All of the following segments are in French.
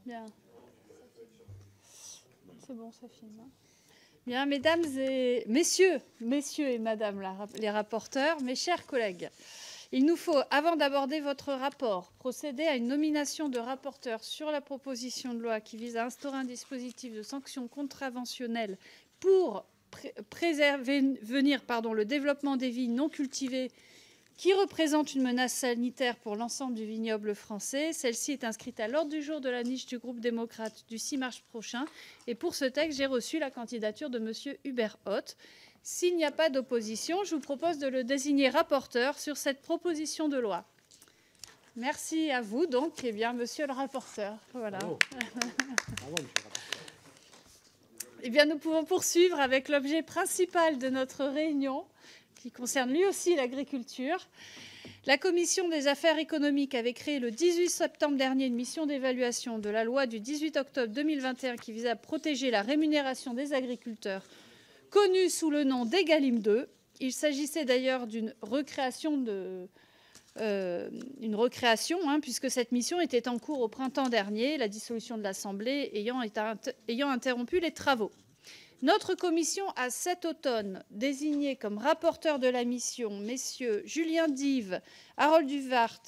Bien. C'est bon, ça filme. Hein. Bien, mesdames et messieurs et madame les rapporteurs, mes chers collègues, il nous faut, avant d'aborder votre rapport, procéder à une nomination de rapporteur sur la proposition de loi qui vise à instaurer un dispositif de sanctions contraventionnelles pour prévenir le développement des vignes non cultivées qui représente une menace sanitaire pour l'ensemble du vignoble français. Celle-ci est inscrite à l'ordre du jour de la niche du groupe démocrate du 6 mars prochain. Et pour ce texte, j'ai reçu la candidature de M. Hubert Ott. S'il n'y a pas d'opposition, je vous propose de le désigner rapporteur sur cette proposition de loi. Merci à vous, donc, eh bien, monsieur le rapporteur. Voilà. Bravo. Bravo, monsieur le rapporteur. Eh bien, nous pouvons poursuivre avec l'objet principal de notre réunion, qui concerne lui aussi l'agriculture. La Commission des affaires économiques avait créé le 18 septembre dernier une mission d'évaluation de la loi du 18 octobre 2021 qui visait à protéger la rémunération des agriculteurs, connue sous le nom d'Egalim 2. Il s'agissait d'ailleurs d'une recréation, puisque cette mission était en cours au printemps dernier, la dissolution de l'Assemblée ayant interrompu les travaux. Notre commission a cet automne désigné comme rapporteurs de la mission messieurs Julien Dive, Harold Duvart,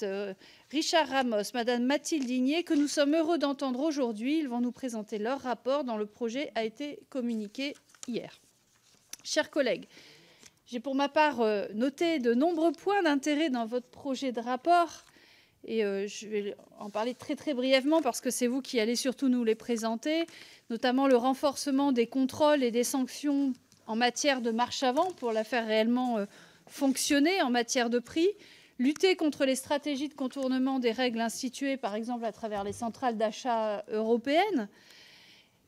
Richard Ramos, madame Mathilde Digné, que nous sommes heureux d'entendre aujourd'hui. Ils vont nous présenter leur rapport dont le projet a été communiqué hier. Chers collègues, j'ai pour ma part noté de nombreux points d'intérêt dans votre projet de rapport. Et je vais en parler très très brièvement parce que c'est vous qui allez surtout nous les présenter, notamment le renforcement des contrôles et des sanctions en matière de marche avant pour la faire réellement fonctionner en matière de prix, lutter contre les stratégies de contournement des règles instituées par exemple à travers les centrales d'achat européennes.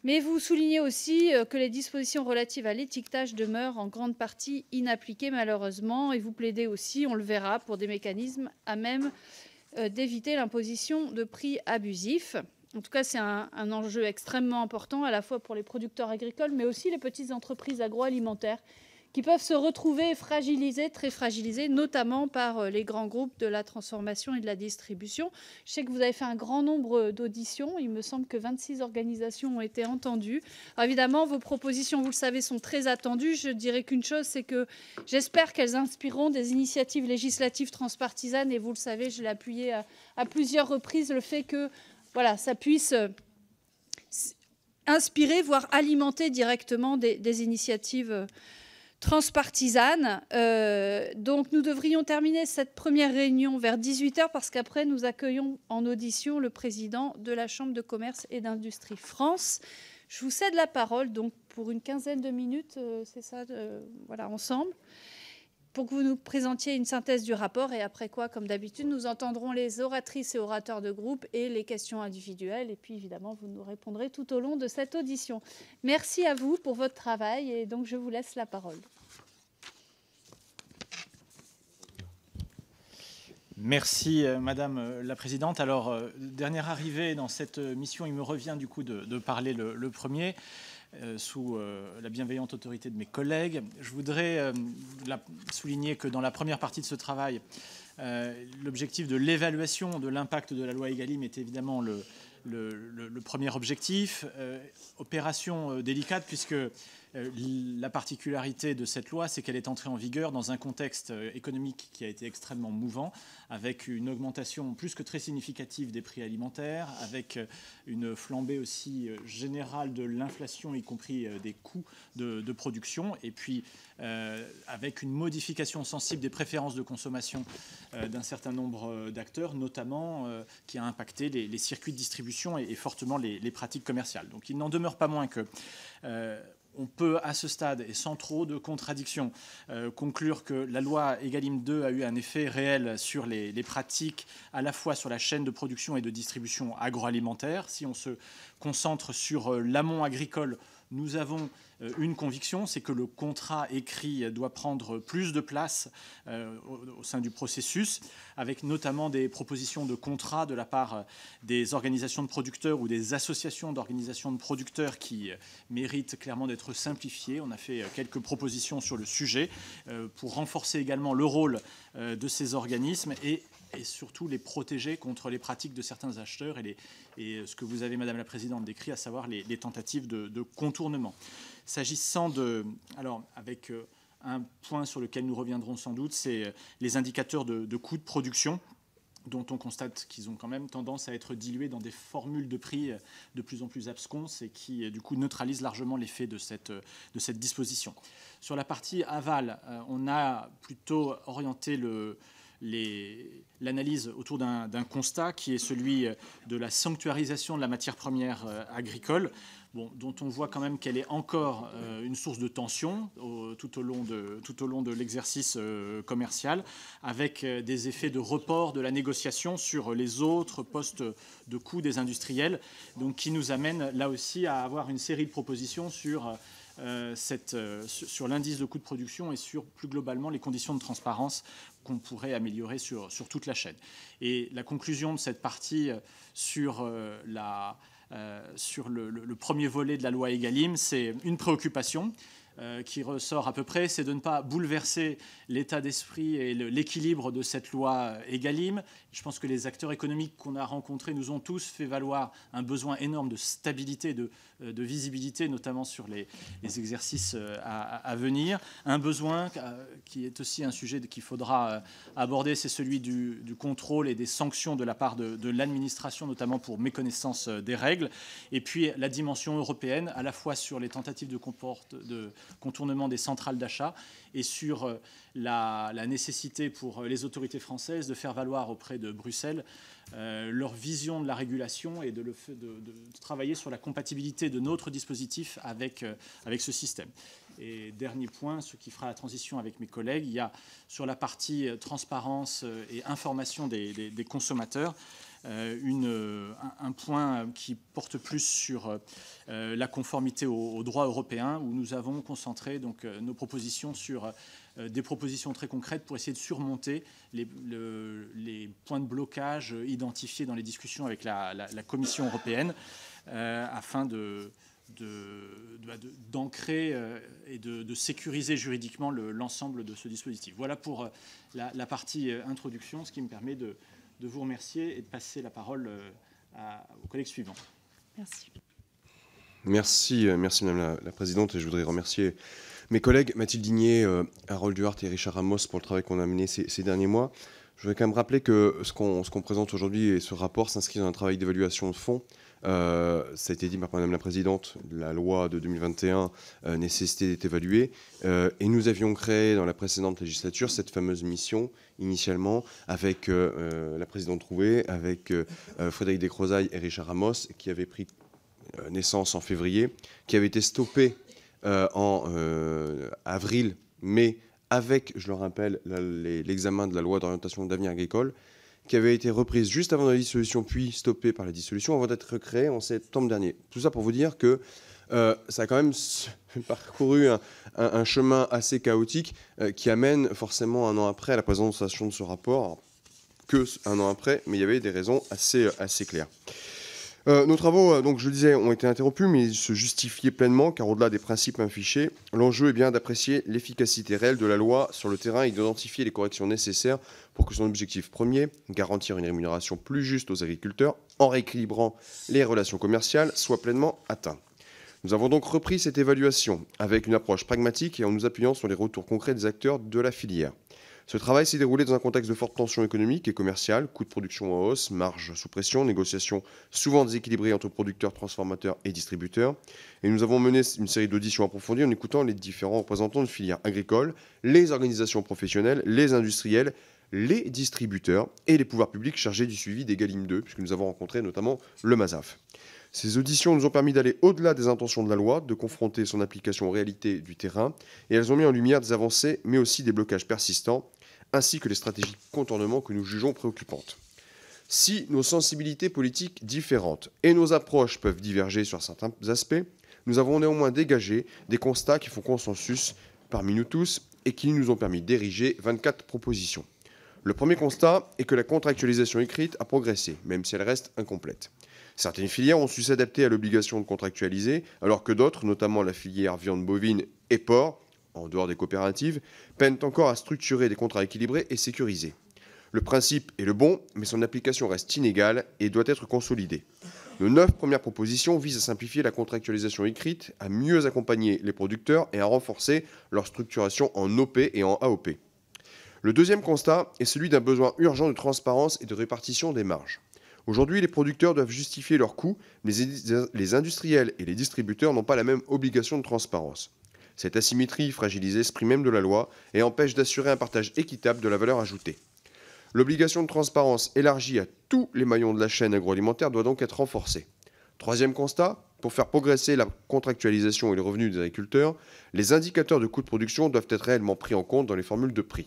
Mais vous soulignez aussi que les dispositions relatives à l'étiquetage demeurent en grande partie inappliquées malheureusement et vous plaidez aussi, on le verra, pour des mécanismes à même d'éviter l'imposition de prix abusifs. En tout cas, c'est un enjeu extrêmement important, à la fois pour les producteurs agricoles, mais aussi les petites entreprises agroalimentaires qui peuvent se retrouver fragilisées, très fragilisées, notamment par les grands groupes de la transformation et de la distribution. Je sais que vous avez fait un grand nombre d'auditions. Il me semble que 26 organisations ont été entendues. Alors évidemment, vos propositions, vous le savez, sont très attendues. Je dirais qu'une chose, c'est que j'espère qu'elles inspireront des initiatives législatives transpartisanes. Et vous le savez, je l'ai appuyé à plusieurs reprises, le fait que voilà, ça puisse inspirer, voire alimenter directement des initiatives transpartisane. Donc nous devrions terminer cette première réunion vers 18 h parce qu'après nous accueillons en audition le président de la Chambre de commerce et d'industrie France. Je vous cède la parole donc pour une quinzaine de minutes, c'est ça, voilà, ensemble, pour que vous nous présentiez une synthèse du rapport et après quoi, comme d'habitude, nous entendrons les oratrices et orateurs de groupe et les questions individuelles et puis évidemment vous nous répondrez tout au long de cette audition. Merci à vous pour votre travail et donc je vous laisse la parole. Merci Madame la Présidente. Alors, dernière arrivée dans cette mission, il me revient du coup de parler le premier. Sous la bienveillante autorité de mes collègues. Je voudrais souligner que dans la première partie de ce travail, l'objectif de l'évaluation de l'impact de la loi Egalim est évidemment le premier objectif. Opération délicate puisque la particularité de cette loi, c'est qu'elle est entrée en vigueur dans un contexte économique qui a été extrêmement mouvant, avec une augmentation plus que très significative des prix alimentaires, avec une flambée aussi générale de l'inflation, y compris des coûts de production, et puis avec une modification sensible des préférences de consommation d'un certain nombre d'acteurs, notamment qui a impacté les circuits de distribution et fortement les pratiques commerciales. Donc il n'en demeure pas moins que on peut, à ce stade, et sans trop de contradictions, conclure que la loi Egalim 2 a eu un effet réel sur les pratiques, à la fois sur la chaîne de production et de distribution agroalimentaire. Si on se concentre sur l'amont agricole, nous avons une conviction, c'est que le contrat écrit doit prendre plus de place au sein du processus, avec notamment des propositions de contrat de la part des organisations de producteurs ou des associations d'organisations de producteurs qui méritent clairement d'être simplifiées. On a fait quelques propositions sur le sujet pour renforcer également le rôle de ces organismes et et surtout les protéger contre les pratiques de certains acheteurs et ce que vous avez, Madame la Présidente, décrit, à savoir les tentatives de contournement. S'agissant alors avec un point sur lequel nous reviendrons sans doute, c'est les indicateurs de coûts de production, dont on constate qu'ils ont quand même tendance à être dilués dans des formules de prix de plus en plus absconses et qui, du coup, neutralisent largement l'effet de cette disposition. Sur la partie aval, on a plutôt orienté l'analyse autour d'un constat qui est celui de la sanctuarisation de la matière première agricole, dont on voit quand même qu'elle est encore une source de tension tout au long de l'exercice commercial, avec des effets de report de la négociation sur les autres postes de coûts des industriels, donc qui nous amène là aussi à avoir une série de propositions sur l'indice de coût de production et sur plus globalement les conditions de transparence qu'on pourrait améliorer sur toute la chaîne. Et la conclusion de cette partie sur le premier volet de la loi Egalim, c'est une préoccupation qui ressort à peu près, c'est de ne pas bouleverser l'état d'esprit et l'équilibre de cette loi Egalim. Je pense que les acteurs économiques qu'on a rencontrés nous ont tous fait valoir un besoin énorme de stabilité, de visibilité, notamment sur les exercices à venir. Un besoin qui est aussi un sujet qu'il faudra aborder, c'est celui du contrôle et des sanctions de la part de l'administration, notamment pour méconnaissance des règles. Et puis la dimension européenne, à la fois sur les tentatives de contournement des centrales d'achat et sur la nécessité pour les autorités françaises de faire valoir auprès de Bruxelles leur vision de la régulation et de travailler sur la compatibilité de notre dispositif avec ce système. Et dernier point, ce qui fera la transition avec mes collègues, il y a sur la partie transparence et information des consommateurs un point qui porte plus sur la conformité au droit européen, où nous avons concentré donc, nos propositions sur des propositions très concrètes pour essayer de surmonter les points de blocage identifiés dans les discussions avec la Commission européenne afin d'ancrer et de sécuriser juridiquement l'ensemble de ce dispositif. Voilà pour la partie introduction, ce qui me permet de vous remercier et de passer la parole aux collègues suivants. Merci. Merci Madame la Présidente. Et je voudrais remercier mes collègues Mathilde Digné, Harold Duhart et Richard Ramos pour le travail qu'on a mené ces derniers mois. Je voudrais quand même rappeler que ce qu'on présente aujourd'hui et ce rapport s'inscrit dans un travail d'évaluation de fond. Ça a été dit par Madame la Présidente, la loi de 2021 nécessitait d'être évaluée. Et nous avions créé dans la précédente législature cette fameuse mission, initialement, avec la Présidente Trouvé, avec Frédéric Descrozaille et Richard Ramos, qui avait pris naissance en février, qui avait été stoppée en avril, mai, avec, je le rappelle, l'examen de la loi d'orientation d'avenir agricole, qui avait été reprise juste avant la dissolution, puis stoppée par la dissolution, avant d'être recréée en septembre dernier. Tout ça pour vous dire que ça a quand même parcouru un chemin assez chaotique qui amène forcément un an après à la présentation de ce rapport. Alors, que un an après, mais il y avait des raisons assez claires. Nos travaux, donc je le disais, ont été interrompus, mais ils se justifiaient pleinement, car au-delà des principes affichés, l'enjeu est bien d'apprécier l'efficacité réelle de la loi sur le terrain et d'identifier les corrections nécessaires pour que son objectif premier, garantir une rémunération plus juste aux agriculteurs en rééquilibrant les relations commerciales, soit pleinement atteint. Nous avons donc repris cette évaluation avec une approche pragmatique et en nous appuyant sur les retours concrets des acteurs de la filière. Ce travail s'est déroulé dans un contexte de forte tension économique et commerciale, coûts de production en hausse, marge sous pression, négociations souvent déséquilibrées entre producteurs, transformateurs et distributeurs. Et nous avons mené une série d'auditions approfondies en écoutant les différents représentants de filières agricoles, les organisations professionnelles, les industriels, les distributeurs et les pouvoirs publics chargés du suivi des Egalim 2, puisque nous avons rencontré notamment le MASAF. Ces auditions nous ont permis d'aller au-delà des intentions de la loi, de confronter son application aux réalités du terrain, et elles ont mis en lumière des avancées, mais aussi des blocages persistants, ainsi que les stratégies de contournement que nous jugeons préoccupantes. Si nos sensibilités politiques différentes et nos approches peuvent diverger sur certains aspects, nous avons néanmoins dégagé des constats qui font consensus parmi nous tous et qui nous ont permis d'ériger 24 propositions. Le premier constat est que la contractualisation écrite a progressé, même si elle reste incomplète. Certaines filières ont su s'adapter à l'obligation de contractualiser, alors que d'autres, notamment la filière viande bovine et porc, en dehors des coopératives, peinent encore à structurer des contrats équilibrés et sécurisés. Le principe est le bon, mais son application reste inégale et doit être consolidée. Nos 9 premières propositions visent à simplifier la contractualisation écrite, à mieux accompagner les producteurs et à renforcer leur structuration en OP et en AOP. Le deuxième constat est celui d'un besoin urgent de transparence et de répartition des marges. Aujourd'hui, les producteurs doivent justifier leurs coûts, mais les industriels et les distributeurs n'ont pas la même obligation de transparence. Cette asymétrie fragilise l'esprit même de la loi et empêche d'assurer un partage équitable de la valeur ajoutée. L'obligation de transparence élargie à tous les maillons de la chaîne agroalimentaire doit donc être renforcée. Troisième constat, pour faire progresser la contractualisation et les revenus des agriculteurs, les indicateurs de coûts de production doivent être réellement pris en compte dans les formules de prix.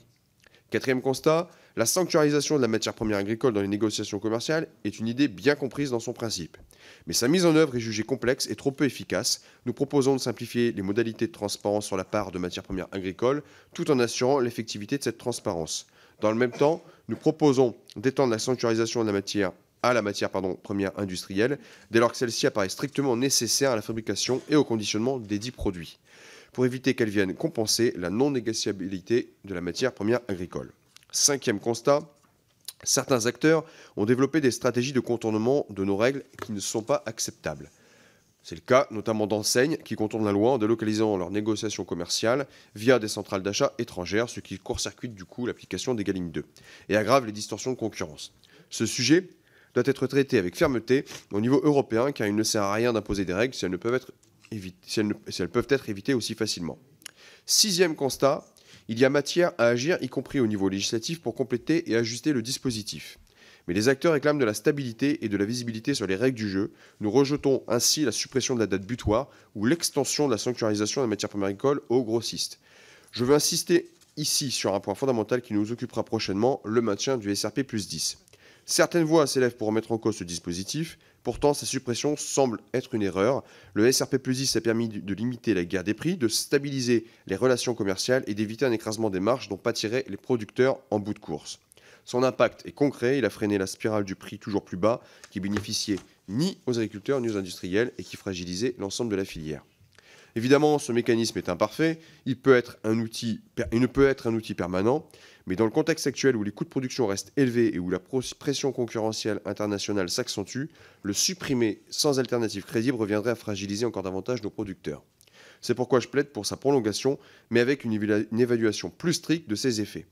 Quatrième constat, la sanctuarisation de la matière première agricole dans les négociations commerciales est une idée bien comprise dans son principe. Mais sa mise en œuvre est jugée complexe et trop peu efficace. Nous proposons de simplifier les modalités de transparence sur la part de matière première agricole, tout en assurant l'effectivité de cette transparence. Dans le même temps, nous proposons d'étendre la sanctuarisation de la matière à la matière première industrielle, dès lors que celle-ci apparaît strictement nécessaire à la fabrication et au conditionnement des dits produits, pour éviter qu'elle vienne compenser la non-négociabilité de la matière première agricole. Cinquième constat, certains acteurs ont développé des stratégies de contournement de nos règles qui ne sont pas acceptables. C'est le cas notamment d'enseignes qui contournent la loi en délocalisant leurs négociations commerciales via des centrales d'achat étrangères, ce qui court-circuite du coup l'application des Egalim 2 et aggrave les distorsions de concurrence. Ce sujet doit être traité avec fermeté au niveau européen car il ne sert à rien d'imposer des règles si elles peuvent être évitées aussi facilement. Sixième constat, il y a matière à agir, y compris au niveau législatif, pour compléter et ajuster le dispositif. Mais les acteurs réclament de la stabilité et de la visibilité sur les règles du jeu. Nous rejetons ainsi la suppression de la date butoir ou l'extension de la sanctuarisation des matières premières agricoles aux grossistes. Je veux insister ici sur un point fondamental qui nous occupera prochainement, le maintien du SRP plus 10. Certaines voix s'élèvent pour remettre en cause ce dispositif. Pourtant, sa suppression semble être une erreur. Le SRP plus 10 a permis de limiter la guerre des prix, de stabiliser les relations commerciales et d'éviter un écrasement des marges dont pâtiraient les producteurs en bout de course. Son impact est concret, il a freiné la spirale du prix toujours plus bas qui bénéficiait ni aux agriculteurs ni aux industriels et qui fragilisait l'ensemble de la filière. Évidemment, ce mécanisme est imparfait, il ne peut être un outil permanent, mais dans le contexte actuel où les coûts de production restent élevés et où la pression concurrentielle internationale s'accentue, le supprimer sans alternative crédible reviendrait à fragiliser encore davantage nos producteurs. C'est pourquoi je plaide pour sa prolongation, mais avec une évaluation plus stricte de ses effets.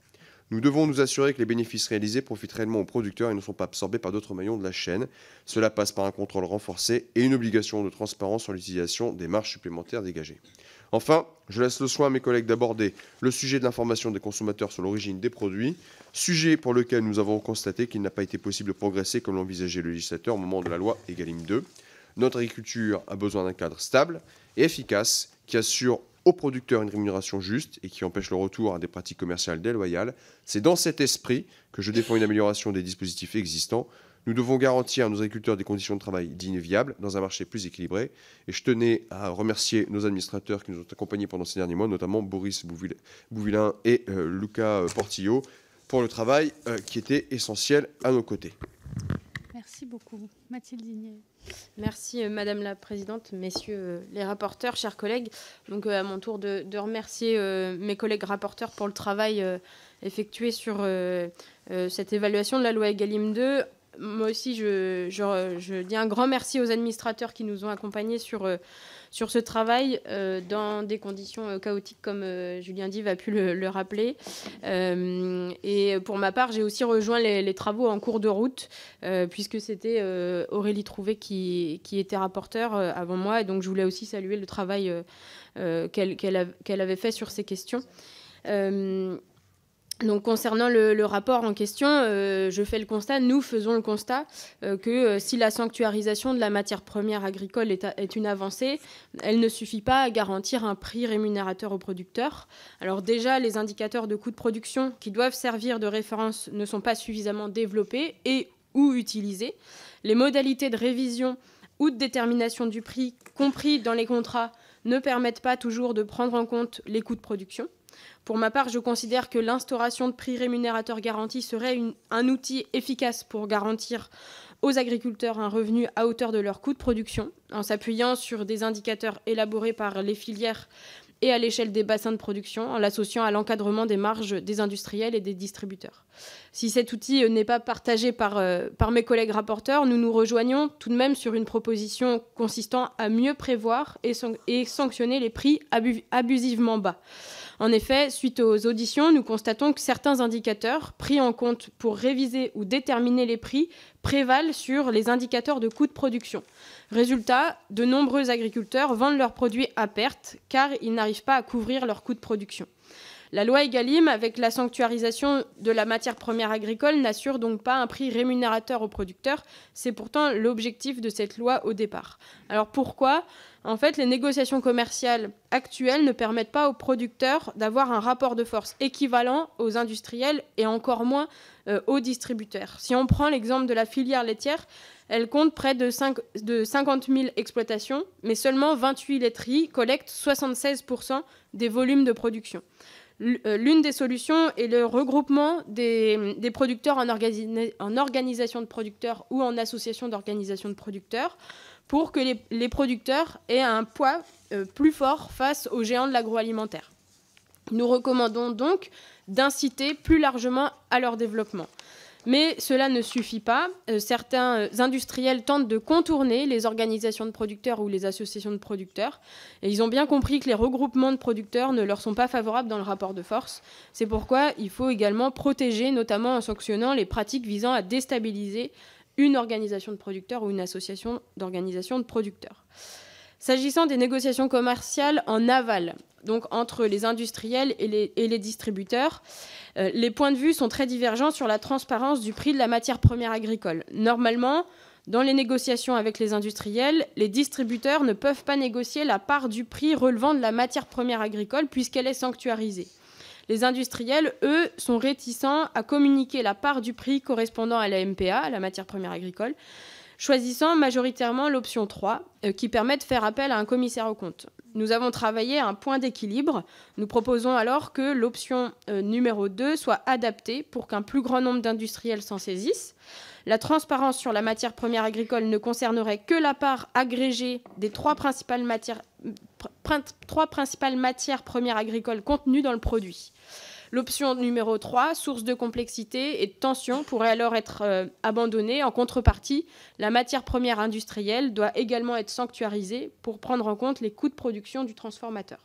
Nous devons nous assurer que les bénéfices réalisés profitent réellement aux producteurs et ne sont pas absorbés par d'autres maillons de la chaîne. Cela passe par un contrôle renforcé et une obligation de transparence sur l'utilisation des marges supplémentaires dégagées. Enfin, je laisse le soin à mes collègues d'aborder le sujet de l'information des consommateurs sur l'origine des produits, sujet pour lequel nous avons constaté qu'il n'a pas été possible de progresser comme l'envisageait le législateur au moment de la loi Egalim 2. Notre agriculture a besoin d'un cadre stable et efficace qui assure aux producteurs une rémunération juste et qui empêche le retour à des pratiques commerciales déloyales. C'est dans cet esprit que je défends une amélioration des dispositifs existants. Nous devons garantir à nos agriculteurs des conditions de travail dignes et viables dans un marché plus équilibré. Et je tenais à remercier nos administrateurs qui nous ont accompagnés pendant ces derniers mois, notamment Boris Bouvilain et Luca Portillo, pour le travail qui était essentiel à nos côtés. Merci beaucoup. Mathilde Digné. Merci Madame la Présidente, messieurs les rapporteurs, chers collègues. Donc à mon tour de remercier mes collègues rapporteurs pour le travail effectué sur cette évaluation de la loi Egalim 2. Moi aussi, je dis un grand merci aux administrateurs qui nous ont accompagnés sur ce travail dans des conditions chaotiques, comme Julien Dive a pu le rappeler. Et pour ma part, j'ai aussi rejoint les travaux en cours de route, puisque c'était Aurélie Trouvé qui était rapporteure avant moi. Et donc, je voulais aussi saluer le travail qu'elle avait fait sur ces questions. Donc concernant le rapport en question, nous faisons le constat que si la sanctuarisation de la matière première agricole est une avancée, elle ne suffit pas à garantir un prix rémunérateur aux producteurs. Alors déjà, les indicateurs de coûts de production qui doivent servir de référence ne sont pas suffisamment développés et ou utilisés. Les modalités de révision ou de détermination du prix compris dans les contrats ne permettent pas toujours de prendre en compte les coûts de production. Pour ma part, je considère que l'instauration de prix rémunérateurs garantis serait un outil efficace pour garantir aux agriculteurs un revenu à hauteur de leurs coûts de production, en s'appuyant sur des indicateurs élaborés par les filières et à l'échelle des bassins de production, en l'associant à l'encadrement des marges des industriels et des distributeurs. Si cet outil n'est pas partagé par mes collègues rapporteurs, nous nous rejoignons tout de même sur une proposition consistant à mieux prévoir et sanctionner les prix abusivement bas. En effet, suite aux auditions, nous constatons que certains indicateurs pris en compte pour réviser ou déterminer les prix prévalent sur les indicateurs de coûts de production. Résultat, de nombreux agriculteurs vendent leurs produits à perte car ils n'arrivent pas à couvrir leurs coûts de production. La loi Egalim, avec la sanctuarisation de la matière première agricole, n'assure donc pas un prix rémunérateur aux producteurs. C'est pourtant l'objectif de cette loi au départ. Alors pourquoi ? En fait, les négociations commerciales actuelles ne permettent pas aux producteurs d'avoir un rapport de force équivalent aux industriels et encore moins aux distributeurs. Si on prend l'exemple de la filière laitière, elle compte près de 50 000 exploitations, mais seulement 28 laiteries collectent 76% des volumes de production. L'une des solutions est le regroupement des producteurs en organisation de producteurs ou en association d'organisation de producteurs pour que les producteurs aient un poids plus fort face aux géants de l'agroalimentaire. Nous recommandons donc d'inciter plus largement à leur développement. Mais cela ne suffit pas. Certains industriels tentent de contourner les organisations de producteurs ou les associations de producteurs. Et ils ont bien compris que les regroupements de producteurs ne leur sont pas favorables dans le rapport de force. C'est pourquoi il faut également protéger, notamment en sanctionnant les pratiques visant à déstabiliser une organisation de producteurs ou une association d'organisation de producteurs. S'agissant des négociations commerciales en aval, donc entre les industriels et les distributeurs, les points de vue sont très divergents sur la transparence du prix de la matière première agricole. Normalement, dans les négociations avec les industriels, les distributeurs ne peuvent pas négocier la part du prix relevant de la matière première agricole puisqu'elle est sanctuarisée. Les industriels, eux, sont réticents à communiquer la part du prix correspondant à la MPA, à la matière première agricole, choisissant majoritairement l'option 3, qui permet de faire appel à un commissaire aux comptes. Nous avons travaillé à un point d'équilibre. Nous proposons alors que l'option numéro 2 soit adaptée pour qu'un plus grand nombre d'industriels s'en saisissent. La transparence sur la matière première agricole ne concernerait que la part agrégée des trois principales matières premières agricoles contenues dans le produit. L'option numéro 3, source de complexité et de tension, pourrait alors être abandonnée. En contrepartie, la matière première industrielle doit également être sanctuarisée pour prendre en compte les coûts de production du transformateur.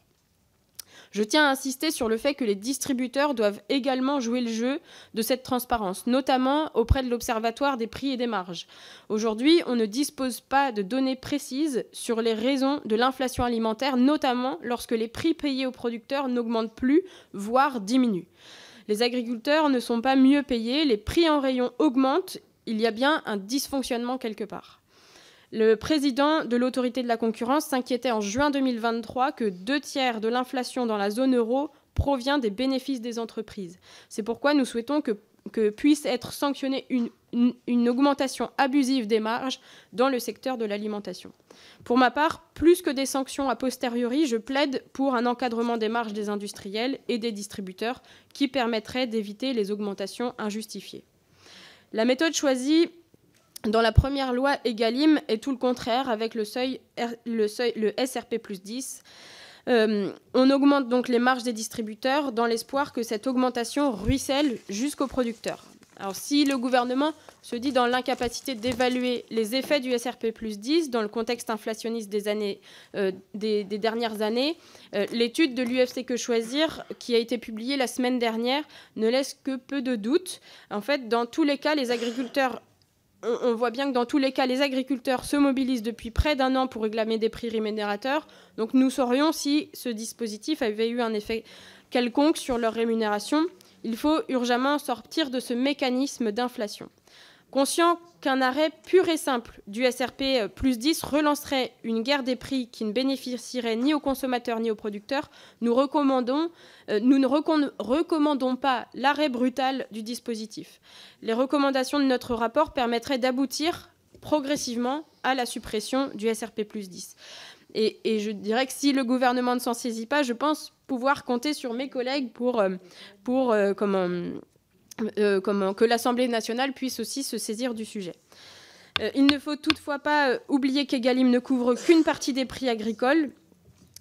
Je tiens à insister sur le fait que les distributeurs doivent également jouer le jeu de cette transparence, notamment auprès de l'Observatoire des prix et des marges. Aujourd'hui, on ne dispose pas de données précises sur les raisons de l'inflation alimentaire, notamment lorsque les prix payés aux producteurs n'augmentent plus, voire diminuent. Les agriculteurs ne sont pas mieux payés, les prix en rayon augmentent, il y a bien un dysfonctionnement quelque part. Le président de l'autorité de la concurrence s'inquiétait en juin 2023 que 2/3 de l'inflation dans la zone euro provient des bénéfices des entreprises. C'est pourquoi nous souhaitons que puisse être sanctionnée une augmentation abusive des marges dans le secteur de l'alimentation. Pour ma part, plus que des sanctions a posteriori, je plaide pour un encadrement des marges des industriels et des distributeurs qui permettrait d'éviter les augmentations injustifiées. La méthode choisie dans la première loi Egalim est tout le contraire avec le SRP plus 10. On augmente donc les marges des distributeurs dans l'espoir que cette augmentation ruisselle jusqu'aux producteurs. Alors si le gouvernement se dit dans l'incapacité d'évaluer les effets du SRP plus 10 dans le contexte inflationniste des dernières années, l'étude de l'UFC Que Choisir qui a été publiée la semaine dernière ne laisse que peu de doutes. En fait, dans tous les cas, on voit bien que dans tous les cas, les agriculteurs se mobilisent depuis près d'un an pour réclamer des prix rémunérateurs. Donc nous saurions si ce dispositif avait eu un effet quelconque sur leur rémunération. Il faut urgemment sortir de ce mécanisme d'inflation. Conscient qu'un arrêt pur et simple du SRP plus 10 relancerait une guerre des prix qui ne bénéficierait ni aux consommateurs ni aux producteurs, nous ne recommandons pas l'arrêt brutal du dispositif. Les recommandations de notre rapport permettraient d'aboutir progressivement à la suppression du SRP plus 10. Et je dirais que si le gouvernement ne s'en saisit pas, je pense pouvoir compter sur mes collègues pour que l'Assemblée nationale puisse aussi se saisir du sujet. Il ne faut toutefois pas oublier qu'Egalim ne couvre qu'une partie des prix agricoles.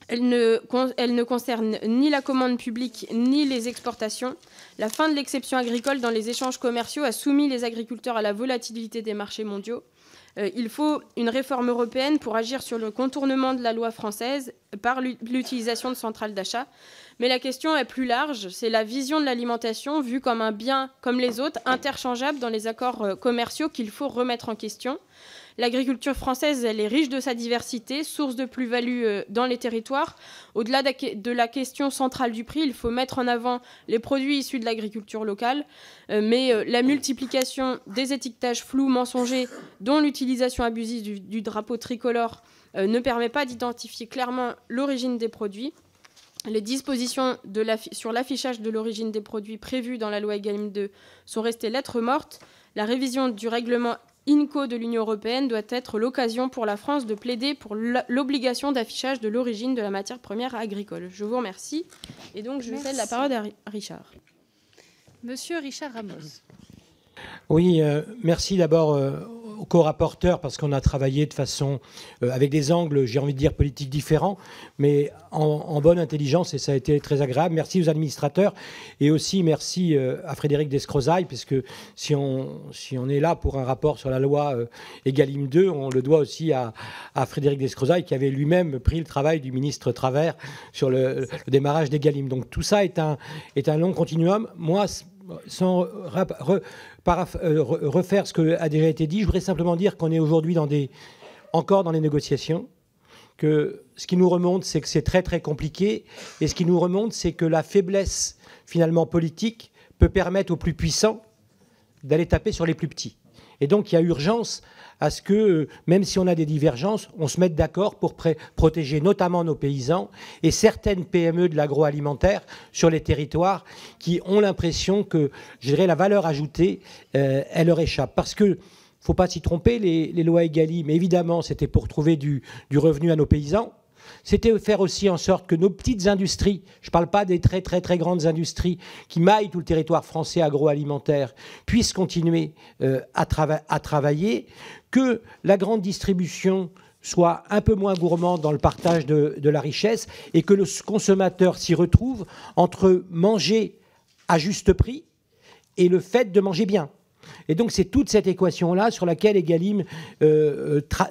Elle ne concerne ni la commande publique ni les exportations. La fin de l'exception agricole dans les échanges commerciaux a soumis les agriculteurs à la volatilité des marchés mondiaux. Il faut une réforme européenne pour agir sur le contournement de la loi française par l'utilisation de centrales d'achat. Mais la question est plus large, c'est la vision de l'alimentation vue comme un bien comme les autres, interchangeable dans les accords commerciaux qu'il faut remettre en question. L'agriculture française, elle est riche de sa diversité, source de plus-value dans les territoires. Au-delà de la question centrale du prix, il faut mettre en avant les produits issus de l'agriculture locale. Mais la multiplication des étiquetages flous, mensongers, dont l'utilisation abusive du drapeau tricolore ne permet pas d'identifier clairement l'origine des produits. Les dispositions sur l'affichage de l'origine des produits prévues dans la loi Egalim 2 sont restées lettres mortes. La révision du règlement INCO de l'Union européenne doit être l'occasion pour la France de plaider pour l'obligation d'affichage de l'origine de la matière première agricole. Je vous remercie. Et donc, je cède la parole à Richard. Monsieur Richard Ramos. Oui, merci d'abord aux co-rapporteurs parce qu'on a travaillé de façon, avec des angles, j'ai envie de dire, politiques différents, mais en bonne intelligence, et ça a été très agréable. Merci aux administrateurs et aussi merci à Frédéric Descrozaille, puisque si on est là pour un rapport sur la loi Egalim 2, on le doit aussi à Frédéric Descrozaille, qui avait lui-même pris le travail du ministre Travers sur le démarrage d'Egalim. Donc tout ça est un long continuum. Moi, sans refaire ce qui a déjà été dit, je voudrais simplement dire qu'on est aujourd'hui encore dans les négociations, que ce qui nous remonte, c'est que c'est très très compliqué, et ce qui nous remonte, c'est que la faiblesse finalement politique peut permettre aux plus puissants d'aller taper sur les plus petits. Et donc il y a urgence à ce que, même si on a des divergences, on se mette d'accord pour protéger notamment nos paysans et certaines PME de l'agroalimentaire sur les territoires qui ont l'impression que, je dirais, la valeur ajoutée, elle leur échappe. Parce que, faut pas s'y tromper, les lois Egalim, évidemment, c'était pour trouver du revenu à nos paysans. C'était faire aussi en sorte que nos petites industries, je ne parle pas des très très très grandes industries qui maillent tout le territoire français agroalimentaire, puissent continuer à travailler, que la grande distribution soit un peu moins gourmande dans le partage de la richesse et que le consommateur s'y retrouve entre manger à juste prix et le fait de manger bien. Et donc c'est toute cette équation-là sur laquelle Egalim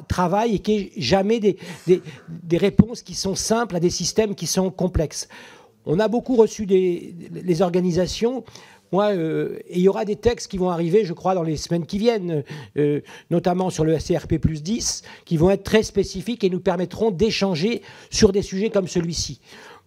travaille et qui n'est jamais des réponses qui sont simples à des systèmes qui sont complexes. On a beaucoup reçu les organisations. Moi, et il y aura des textes qui vont arriver, je crois, dans les semaines qui viennent, notamment sur le CRP plus 10, qui vont être très spécifiques et nous permettront d'échanger sur des sujets comme celui-ci.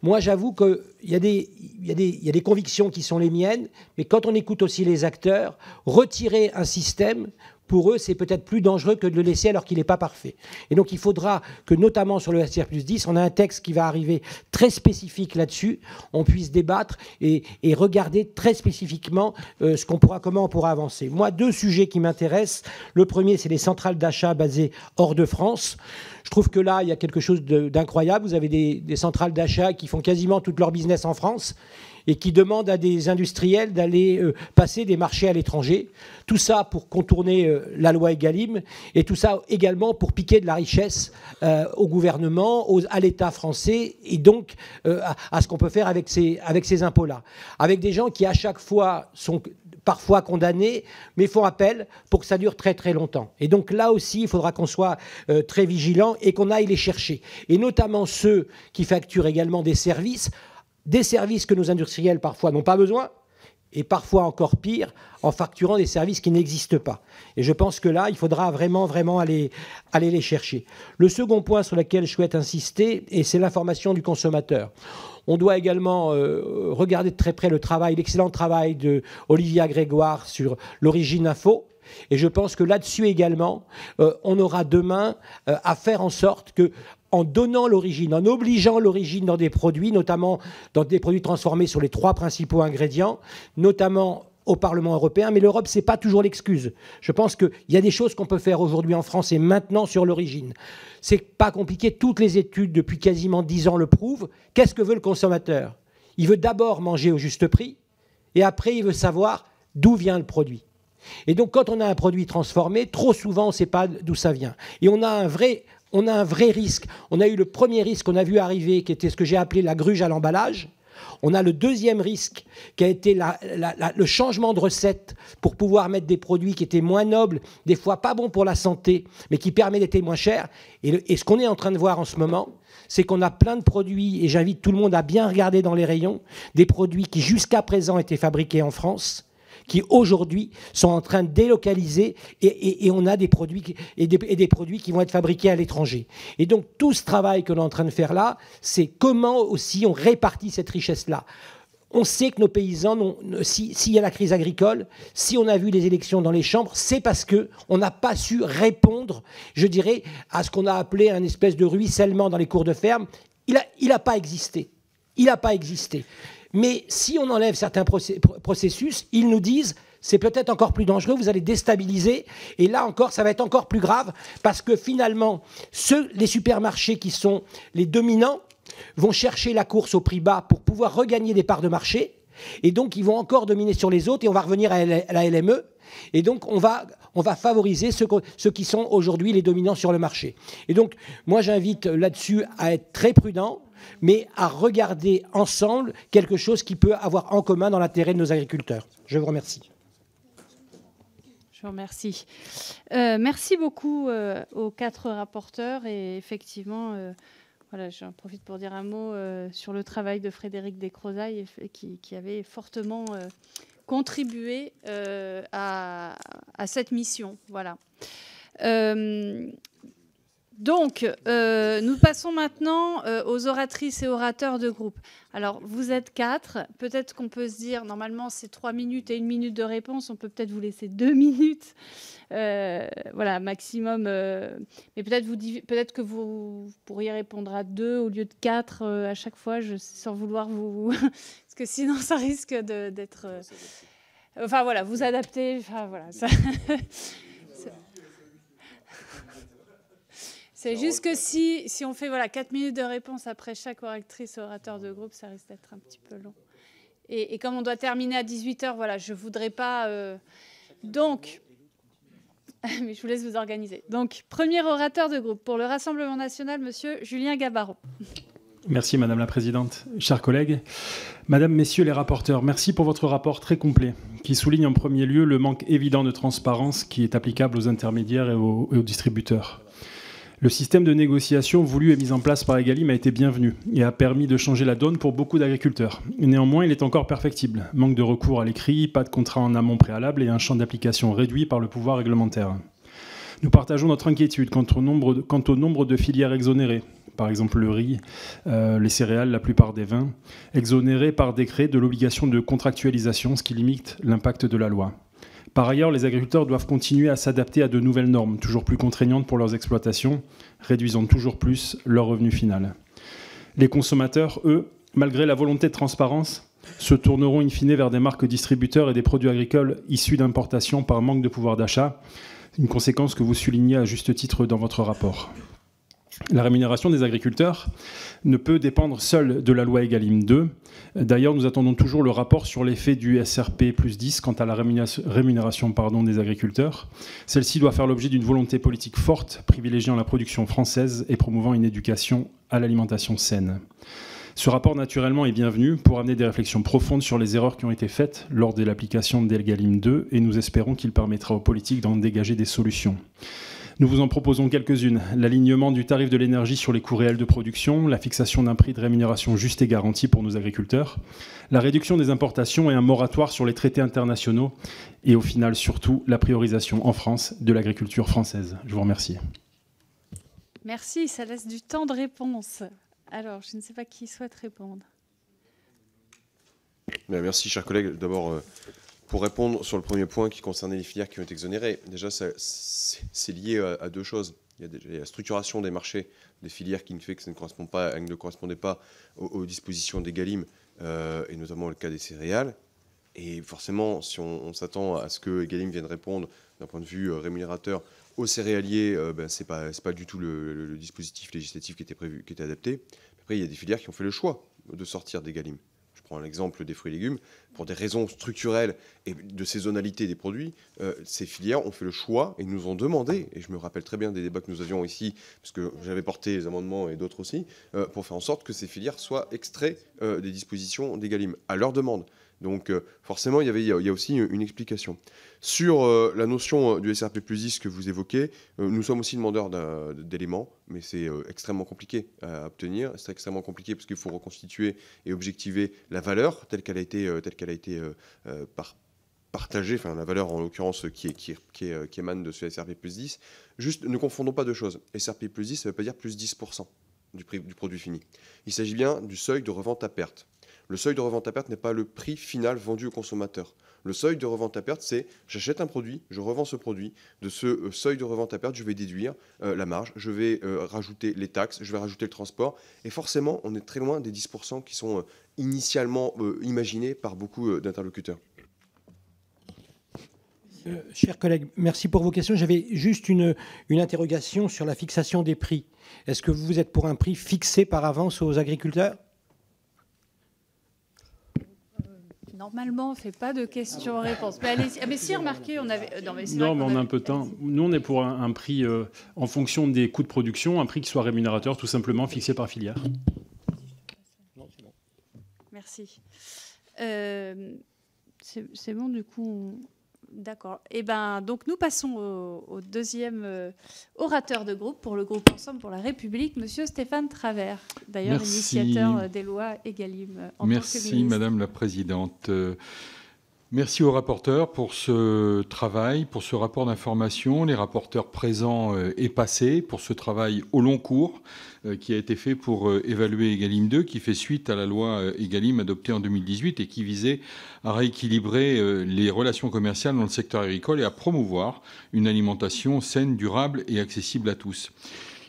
Moi, j'avoue qu'il y a des convictions qui sont les miennes, mais quand on écoute aussi les acteurs, retirer un système, pour eux, c'est peut-être plus dangereux que de le laisser alors qu'il n'est pas parfait. Et donc, il faudra que, notamment sur le SR plus 10, on a un texte qui va arriver très spécifique là-dessus, on puisse débattre et regarder très spécifiquement comment on pourra avancer. Moi, 2 sujets qui m'intéressent. Le premier, c'est les centrales d'achat basées hors de France. Je trouve que là, il y a quelque chose d'incroyable. Vous avez des centrales d'achat qui font quasiment tout leur business en France et qui demandent à des industriels d'aller passer des marchés à l'étranger. Tout ça pour contourner la loi Egalim et tout ça également pour piquer de la richesse au gouvernement, à l'État français et donc à ce qu'on peut faire avec ces impôts-là. Avec des gens qui à chaque fois sont parfois condamnés, mais font appel pour que ça dure très très longtemps. Et donc là aussi, il faudra qu'on soit très vigilant et qu'on aille les chercher. Et notamment ceux qui facturent également des services que nos industriels parfois n'ont pas besoin, et parfois encore pire, en facturant des services qui n'existent pas. Et je pense que là, il faudra vraiment, vraiment aller les chercher. Le second point sur lequel je souhaite insister, et c'est l'information du consommateur. On doit également regarder de très près l'excellent travail de Olivia Grégoire sur l'origine info. Et je pense que là-dessus également, on aura demain à faire en sorte que, en donnant l'origine, en obligeant l'origine dans des produits, notamment dans des produits transformés sur les 3 principaux ingrédients, notamment au Parlement européen, mais l'Europe, ce n'est pas toujours l'excuse. Je pense qu'il y a des choses qu'on peut faire aujourd'hui en France et maintenant sur l'origine. Ce n'est pas compliqué, toutes les études depuis quasiment 10 ans le prouvent. Qu'est-ce que veut le consommateur? Il veut d'abord manger au juste prix et après il veut savoir d'où vient le produit. Et donc, quand on a un produit transformé, trop souvent, on ne sait pas d'où ça vient. Et on a un vrai risque. On a eu le premier risque qu'on a vu arriver, qui était ce que j'ai appelé la gruge à l'emballage. On a le deuxième risque, qui a été le changement de recette pour pouvoir mettre des produits qui étaient moins nobles, des fois pas bons pour la santé, mais qui permettent d'être moins chers. Et ce qu'on est en train de voir en ce moment, c'est qu'on a plein de produits, et j'invite tout le monde à bien regarder dans les rayons, des produits qui jusqu'à présent étaient fabriqués en France, qui aujourd'hui sont en train de délocaliser, et on a des produits des produits qui vont être fabriqués à l'étranger. Et donc tout ce travail que l'on est en train de faire là, c'est comment aussi on répartit cette richesse-là. On sait que nos paysans, s'il y a la crise agricole, si on a vu les élections dans les chambres, c'est parce qu'on n'a pas su répondre, je dirais, à ce qu'on a appelé un espèce de ruissellement dans les cours de ferme. Il n'a pas existé. Il n'a pas existé. Mais si on enlève certains processus, ils nous disent c'est peut-être encore plus dangereux, vous allez déstabiliser. Et là encore, ça va être encore plus grave parce que finalement, les supermarchés qui sont les dominants vont chercher la course au prix bas pour pouvoir regagner des parts de marché. Et donc, ils vont encore dominer sur les autres et on va revenir à la LME. Et donc, on va favoriser ceux qui sont aujourd'hui les dominants sur le marché. Et donc, moi, j'invite là-dessus à être très prudent, mais à regarder ensemble quelque chose qui peut avoir en commun dans l'intérêt de nos agriculteurs. Je vous remercie. Je vous remercie. Merci beaucoup aux 4 rapporteurs. Et effectivement, voilà, j'en profite pour dire un mot sur le travail de Frédéric Descrozaille qui avait fortement contribué à cette mission. Voilà. Donc, nous passons maintenant aux oratrices et orateurs de groupe. Alors, vous êtes 4. Peut-être qu'on peut se dire, normalement, c'est 3 minutes et 1 minute de réponse. On peut peut-être vous laisser 2 minutes. Voilà, maximum. Mais peut-être que vous pourriez répondre à 2 au lieu de 4 à chaque fois, sans vouloir vous... Parce que sinon, ça risque d'être... Enfin, voilà, vous adapter. Enfin, voilà, ça... C'est juste que si on fait 4 minutes de réponse après chaque oratrice orateur de groupe, ça risque d'être un petit peu long. Et comme on doit terminer à 18h, voilà, je ne voudrais pas... Donc, mais je vous laisse vous organiser. Donc, premier orateur de groupe pour le Rassemblement national, monsieur Julien Gabarron. Merci Madame la Présidente. Chers collègues, Madame, Messieurs les rapporteurs, merci pour votre rapport très complet qui souligne en premier lieu le manque évident de transparence qui est applicable aux intermédiaires et aux distributeurs. Le système de négociation voulu et mis en place par Egalim a été bienvenu et a permis de changer la donne pour beaucoup d'agriculteurs. Néanmoins, il est encore perfectible. Manque de recours à l'écrit, pas de contrat en amont préalable et un champ d'application réduit par le pouvoir réglementaire. Nous partageons notre inquiétude quant au nombre de filières exonérées, par exemple le riz, les céréales, la plupart des vins, exonérées par décret de l'obligation de contractualisation, ce qui limite l'impact de la loi. Par ailleurs, les agriculteurs doivent continuer à s'adapter à de nouvelles normes, toujours plus contraignantes pour leurs exploitations, réduisant toujours plus leur revenu final. Les consommateurs, eux, malgré la volonté de transparence, se tourneront in fine vers des marques distributeurs et des produits agricoles issus d'importation par manque de pouvoir d'achat, une conséquence que vous soulignez à juste titre dans votre rapport. La rémunération des agriculteurs ne peut dépendre seule de la loi Egalim 2. D'ailleurs, nous attendons toujours le rapport sur l'effet du SRP plus 10 quant à la rémunération des agriculteurs. Celle-ci doit faire l'objet d'une volonté politique forte, privilégiant la production française et promouvant une éducation à l'alimentation saine. Ce rapport, naturellement, est bienvenu pour amener des réflexions profondes sur les erreurs qui ont été faites lors de l'application d'Egalim 2 et nous espérons qu'il permettra aux politiques d'en dégager des solutions. Nous vous en proposons quelques-unes. L'alignement du tarif de l'énergie sur les coûts réels de production, la fixation d'un prix de rémunération juste et garanti pour nos agriculteurs, la réduction des importations et un moratoire sur les traités internationaux et au final, surtout, la priorisation en France de l'agriculture française. Je vous remercie. Merci, ça laisse du temps de réponse. Alors, je ne sais pas qui souhaite répondre. Merci, chers collègues. D'abord, pour répondre sur le premier point qui concernait les filières qui ont été exonérées, déjà, c'est lié à deux choses. Il y a déjà la structuration des marchés des filières qui ne fait que ça ne correspondait pas aux dispositions d'Egalim, et notamment le cas des céréales. Et forcément, si on s'attend à ce que Egalim vienne répondre d'un point de vue rémunérateur aux céréaliers, c'est pas du tout le dispositif législatif qui était prévu, qui était adapté. Après, il y a des filières qui ont fait le choix de sortir d'Egalim. Je prends l'exemple des fruits et légumes, pour des raisons structurelles et de saisonnalité des produits, ces filières ont fait le choix et nous ont demandé, et je me rappelle très bien des débats que nous avions ici, parce que j'avais porté les amendements et d'autres aussi, pour faire en sorte que ces filières soient extraites des dispositions d'Egalim, à leur demande. Donc forcément, il y a aussi une explication. Sur la notion du SRP plus 10 que vous évoquez, nous sommes aussi demandeurs d'éléments, mais c'est extrêmement compliqué à obtenir. C'est extrêmement compliqué parce qu'il faut reconstituer et objectiver la valeur telle qu'elle a été partagée, enfin la valeur en l'occurrence qui émane de ce SRP plus 10. Juste, ne confondons pas deux choses. SRP plus 10, ça ne veut pas dire plus 10% du prix du produit fini. Il s'agit bien du seuil de revente à perte. Le seuil de revente à perte n'est pas le prix final vendu au consommateur. Le seuil de revente à perte, c'est j'achète un produit, je revends ce produit. De ce seuil de revente à perte, je vais déduire la marge, je vais rajouter les taxes, je vais rajouter le transport. Et forcément, on est très loin des 10% qui sont initialement imaginés par beaucoup d'interlocuteurs. Chers collègues, merci pour vos questions. J'avais juste une interrogation sur la fixation des prix. Est-ce que vous êtes pour un prix fixé par avance aux agriculteurs ? Normalement, on ne fait pas de questions-réponses. Mais allez-y. Ah, mais si, remarquez, on avait... Non, mais on a un peu de temps. Nous, on est pour un prix en fonction des coûts de production, un prix qui soit rémunérateur, tout simplement, fixé par filière. Merci. C'est bon, du coup... D'accord. Eh ben, donc nous passons au deuxième orateur de groupe pour le groupe Ensemble pour la République, Monsieur Stéphane Travert, d'ailleurs initiateur des lois Egalim en tant que ministre. Merci Madame la Présidente. Merci aux rapporteurs pour ce travail, pour ce rapport d'information, les rapporteurs présents et passés, pour ce travail au long cours qui a été fait pour évaluer Egalim 2, qui fait suite à la loi Egalim adoptée en 2018 et qui visait à rééquilibrer les relations commerciales dans le secteur agricole et à promouvoir une alimentation saine, durable et accessible à tous.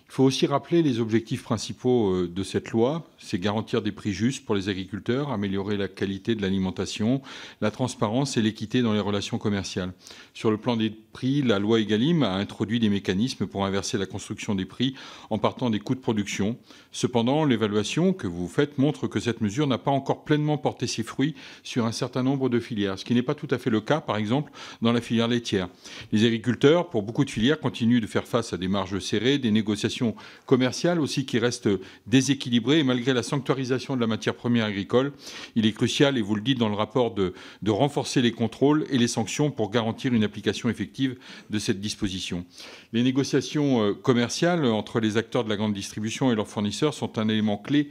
Il faut aussi rappeler les objectifs principaux de cette loi. C'est garantir des prix justes pour les agriculteurs, améliorer la qualité de l'alimentation, la transparence et l'équité dans les relations commerciales. Sur le plan des prix, la loi Egalim a introduit des mécanismes pour inverser la construction des prix en partant des coûts de production. Cependant, l'évaluation que vous faites montre que cette mesure n'a pas encore pleinement porté ses fruits sur un certain nombre de filières, ce qui n'est pas tout à fait le cas, par exemple, dans la filière laitière. Les agriculteurs, pour beaucoup de filières, continuent de faire face à des marges serrées, des négociations commerciales aussi qui restent déséquilibrées et malgré la sanctuarisation de la matière première agricole, il est crucial, et vous le dites dans le rapport, de renforcer les contrôles et les sanctions pour garantir une application effective de cette disposition. Les négociations commerciales entre les acteurs de la grande distribution et leurs fournisseurs sont un élément clé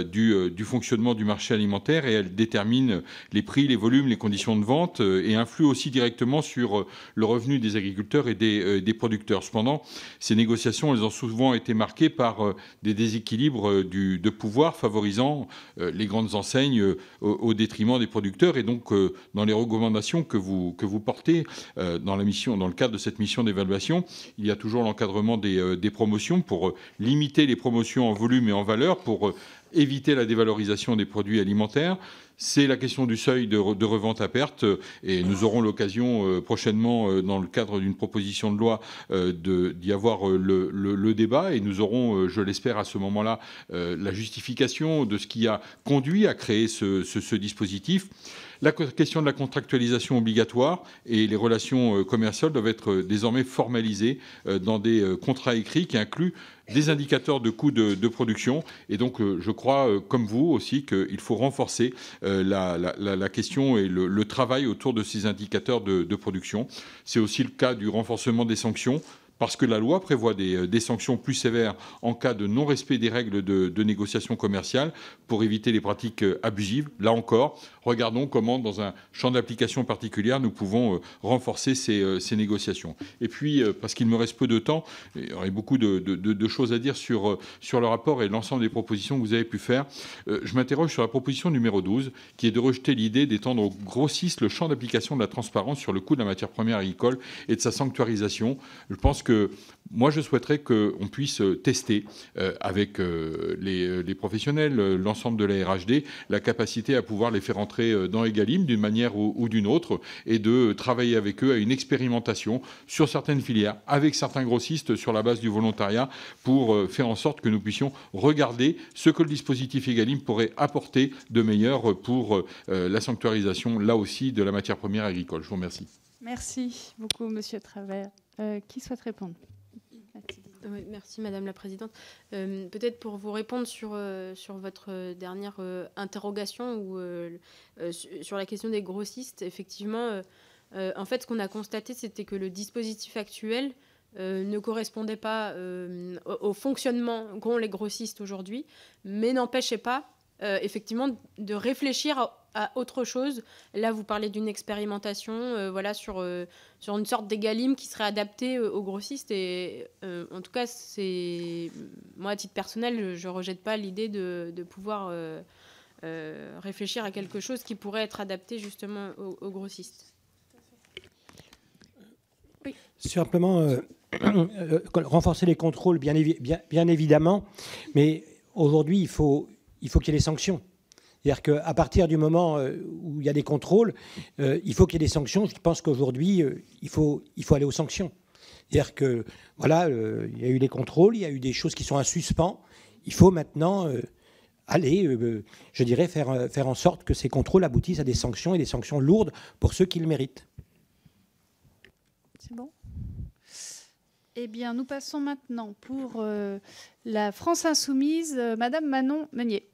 du fonctionnement du marché alimentaire et elles déterminent les prix, les volumes, les conditions de vente et influent aussi directement sur le revenu des agriculteurs et des producteurs. Cependant, ces négociations, elles ont souvent été marquées par des déséquilibres de pouvoir favorisant les grandes enseignes au détriment des producteurs. Et donc, dans les recommandations que vous portez dans le cadre de cette mission d'évaluation, il y a toujours l'encadrement des promotions pour limiter les promotions en volume et en valeur, pour éviter la dévalorisation des produits alimentaires. C'est la question du seuil de revente à perte et nous aurons l'occasion prochainement, dans le cadre d'une proposition de loi, d'y avoir le débat et nous aurons, je l'espère, à ce moment-là, la justification de ce qui a conduit à créer ce dispositif. La question de la contractualisation obligatoire et les relations commerciales doivent être désormais formalisées dans des contrats écrits qui incluent des indicateurs de coûts de production. Et donc, je crois, comme vous aussi, qu'il faut renforcer la question et le travail autour de ces indicateurs de production. C'est aussi le cas du renforcement des sanctions, parce que la loi prévoit des sanctions plus sévères en cas de non-respect des règles de négociation commerciale pour éviter les pratiques abusives. Là encore, regardons comment, dans un champ d'application particulier, nous pouvons renforcer ces négociations. Et puis, parce qu'il me reste peu de temps, il y aurait beaucoup de choses à dire sur le rapport et l'ensemble des propositions que vous avez pu faire. Je m'interroge sur la proposition numéro 12, qui est de rejeter l'idée d'étendre aux grossistes le champ d'application de la transparence sur le coût de la matière première agricole et de sa sanctuarisation. Je pense que moi, je souhaiterais qu'on puisse tester avec les professionnels, l'ensemble de la RHD, la capacité à pouvoir les faire entrer dans Egalim d'une manière ou d'une autre et de travailler avec eux à une expérimentation sur certaines filières, avec certains grossistes sur la base du volontariat pour faire en sorte que nous puissions regarder ce que le dispositif Egalim pourrait apporter de meilleur pour la sanctuarisation, là aussi, de la matière première agricole. Je vous remercie. Merci beaucoup, Monsieur Travert. Qui souhaite répondre? Oui, merci Madame la Présidente. Peut-être pour vous répondre sur votre dernière interrogation ou sur la question des grossistes, effectivement, en fait, ce qu'on a constaté, c'était que le dispositif actuel ne correspondait pas au fonctionnement qu'ont les grossistes aujourd'hui, mais n'empêchait pas effectivement de réfléchir à autre chose. Là, vous parlez d'une expérimentation voilà, sur une sorte d'Egalim qui serait adaptée aux grossistes. Et en tout cas, moi, à titre personnel, je ne rejette pas l'idée de pouvoir réfléchir à quelque chose qui pourrait être adapté justement aux grossistes. Oui. Simplement, renforcer les contrôles, bien évidemment, mais aujourd'hui, il faut qu'il y ait des sanctions. C'est-à-dire qu'à partir du moment où il y a des contrôles, il faut qu'il y ait des sanctions. Je pense qu'aujourd'hui, il faut aller aux sanctions. C'est-à-dire que, voilà, il y a eu des contrôles, il y a eu des choses qui sont en suspens. Il faut maintenant aller, je dirais, faire en sorte que ces contrôles aboutissent à des sanctions, et des sanctions lourdes pour ceux qui le méritent. C'est bon ? Eh bien, nous passons maintenant pour la France Insoumise, Madame Manon Meunier.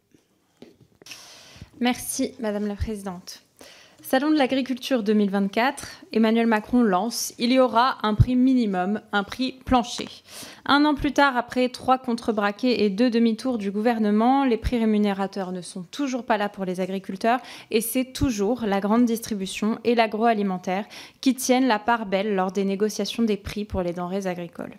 Merci, Madame la Présidente. Salon de l'agriculture 2024, Emmanuel Macron lance « Il y aura un prix minimum, un prix plancher ». Un an plus tard, après 3 contrebraquets et 2 demi-tours du gouvernement, les prix rémunérateurs ne sont toujours pas là pour les agriculteurs et c'est toujours la grande distribution et l'agroalimentaire qui tiennent la part belle lors des négociations des prix pour les denrées agricoles.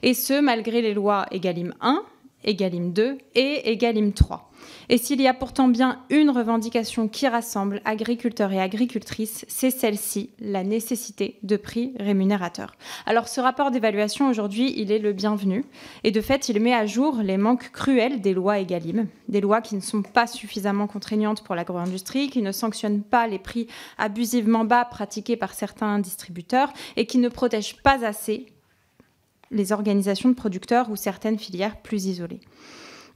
Et ce, malgré les lois Egalim 1, Egalim 2 et Egalim 3. Et s'il y a pourtant bien une revendication qui rassemble agriculteurs et agricultrices, c'est celle-ci, la nécessité de prix rémunérateurs. Alors ce rapport d'évaluation aujourd'hui, il est le bienvenu. Et de fait, il met à jour les manques cruels des lois Egalim, des lois qui ne sont pas suffisamment contraignantes pour l'agro-industrie, qui ne sanctionnent pas les prix abusivement bas pratiqués par certains distributeurs et qui ne protègent pas assez les organisations de producteurs ou certaines filières plus isolées.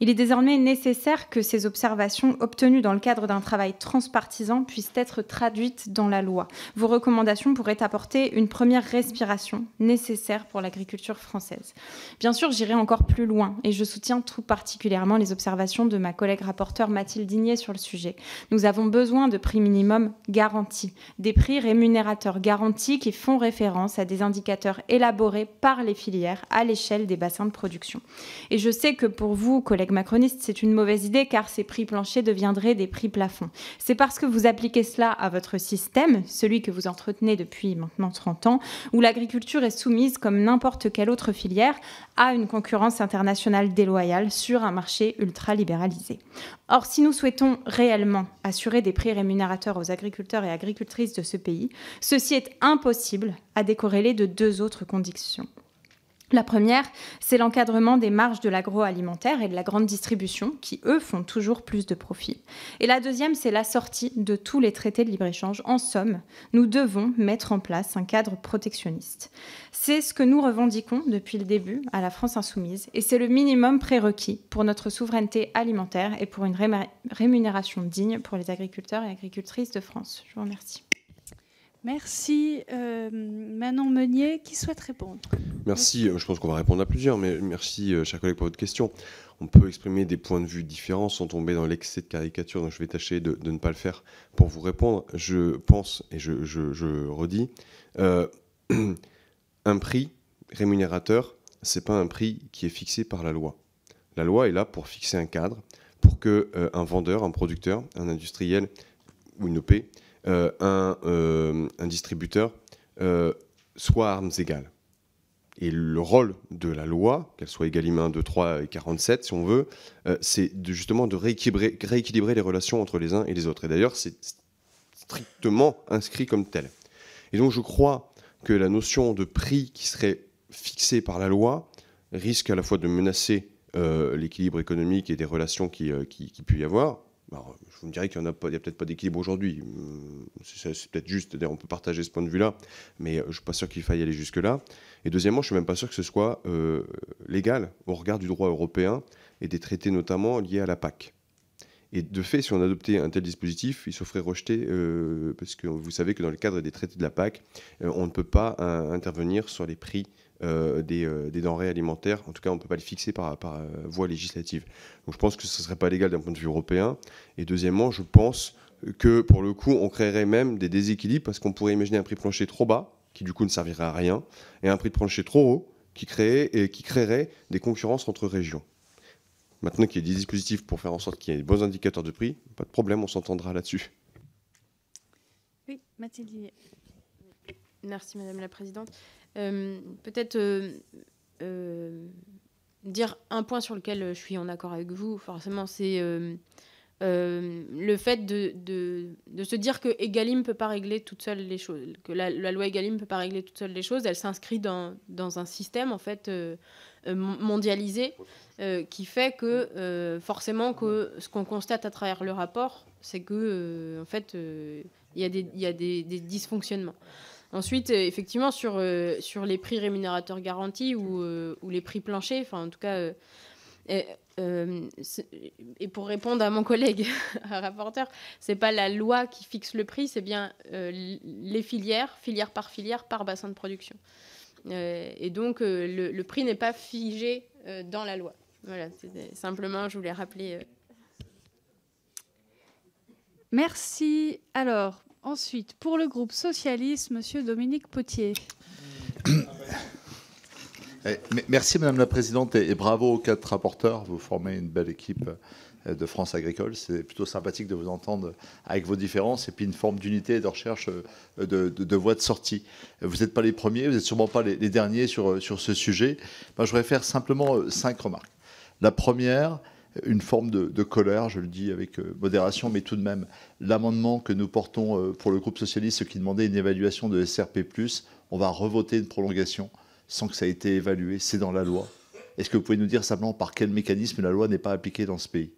Il est désormais nécessaire que ces observations obtenues dans le cadre d'un travail transpartisan puissent être traduites dans la loi. Vos recommandations pourraient apporter une première respiration nécessaire pour l'agriculture française. Bien sûr, j'irai encore plus loin et je soutiens tout particulièrement les observations de ma collègue rapporteure Mathilde Digné sur le sujet. Nous avons besoin de prix minimum garantis, des prix rémunérateurs garantis qui font référence à des indicateurs élaborés par les filières à l'échelle des bassins de production. Et je sais que pour vous, collègues macroniste, c'est une mauvaise idée car ces prix planchers deviendraient des prix plafonds. C'est parce que vous appliquez cela à votre système, celui que vous entretenez depuis maintenant 30 ans, où l'agriculture est soumise, comme n'importe quelle autre filière, à une concurrence internationale déloyale sur un marché ultra-libéralisé. Or, si nous souhaitons réellement assurer des prix rémunérateurs aux agriculteurs et agricultrices de ce pays, ceci est impossible à décorréler de 2 autres conditions. La première, c'est l'encadrement des marges de l'agroalimentaire et de la grande distribution qui, eux, font toujours plus de profit. Et la deuxième, c'est la sortie de tous les traités de libre-échange. En somme, nous devons mettre en place un cadre protectionniste. C'est ce que nous revendiquons depuis le début à la France Insoumise et c'est le minimum prérequis pour notre souveraineté alimentaire et pour une rémunération digne pour les agriculteurs et agricultrices de France. Je vous remercie. Merci. Manon Meunier, qui souhaite répondre? Merci. Je pense qu'on va répondre à plusieurs, mais merci, chers collègues, pour votre question. On peut exprimer des points de vue différents sans tomber dans l'excès de caricature, donc je vais tâcher de ne pas le faire pour vous répondre. Je pense, et je redis, un prix rémunérateur, ce n'est pas un prix qui est fixé par la loi. La loi est là pour fixer un cadre, pour qu'un vendeur, un producteur, un industriel ou une OP, un distributeur soit à armes égales. Et le rôle de la loi, qu'elle soit Egalim 1, 2, 3 et 47, si on veut, c'est justement de rééquilibrer les relations entre les uns et les autres. Et d'ailleurs, c'est strictement inscrit comme tel. Et donc, je crois que la notion de prix qui serait fixés par la loi risquent à la fois de menacer l'équilibre économique et des relations qui peut y avoir. Alors, je vous me dirais qu'il n'y a peut-être pas d'équilibre aujourd'hui. C'est peut-être juste, d'ailleurs on peut partager ce point de vue-là, mais je ne suis pas sûr qu'il faille aller jusque-là. Et deuxièmement, je ne suis même pas sûr que ce soit légal au regard du droit européen et des traités notamment liés à la PAC. Et de fait, si on adoptait un tel dispositif, il se ferait rejeter, parce que vous savez que dans le cadre des traités de la PAC, on ne peut pas intervenir sur les prix des denrées alimentaires. En tout cas, on ne peut pas les fixer par voie législative. Donc je pense que ce ne serait pas légal d'un point de vue européen. Et deuxièmement, je pense que pour le coup, on créerait même des déséquilibres, parce qu'on pourrait imaginer un prix plancher trop bas, qui du coup ne servirait à rien, et un prix de plancher trop haut, qui créerait des concurrences entre régions. Maintenant qu'il y a des dispositifs pour faire en sorte qu'il y ait des bons indicateurs de prix, pas de problème, on s'entendra là-dessus. Oui, Mathilde Ligné. Merci Madame la Présidente. Peut-être dire un point sur lequel je suis en accord avec vous, forcément, c'est le fait de se dire que Egalim ne peut pas régler toute seule les choses, que la loi Egalim ne peut pas régler toute seule les choses. Elle s'inscrit dans un système en fait mondialisé qui fait que forcément que ce qu'on constate à travers le rapport, c'est que en fait il y a des dysfonctionnements. Ensuite, effectivement, sur les prix rémunérateurs garantis ou les prix planchers, enfin en tout cas. Et pour répondre à mon collègue rapporteur, c'est pas la loi qui fixe le prix, c'est bien les filière par bassin de production. Et donc le prix n'est pas figé dans la loi. Voilà, simplement, je voulais rappeler. Merci. Alors, ensuite, pour le groupe socialiste, Monsieur Dominique Potier. Merci Madame la Présidente et bravo aux 4 rapporteurs. Vous formez une belle équipe de France Agricole. C'est plutôt sympathique de vous entendre avec vos différences et puis une forme d'unité et de recherche de voies de sortie. Vous n'êtes pas les premiers, vous n'êtes sûrement pas les derniers sur ce sujet. Moi, je voudrais faire simplement 5 remarques. La première, une forme de colère, je le dis avec modération, mais tout de même, l'amendement que nous portons pour le groupe socialiste qui demandait une évaluation de SRP+, on va revoter une prolongation sans que ça ait été évalué, c'est dans la loi. Est-ce que vous pouvez nous dire simplement par quel mécanisme la loi n'est pas appliquée dans ce pays?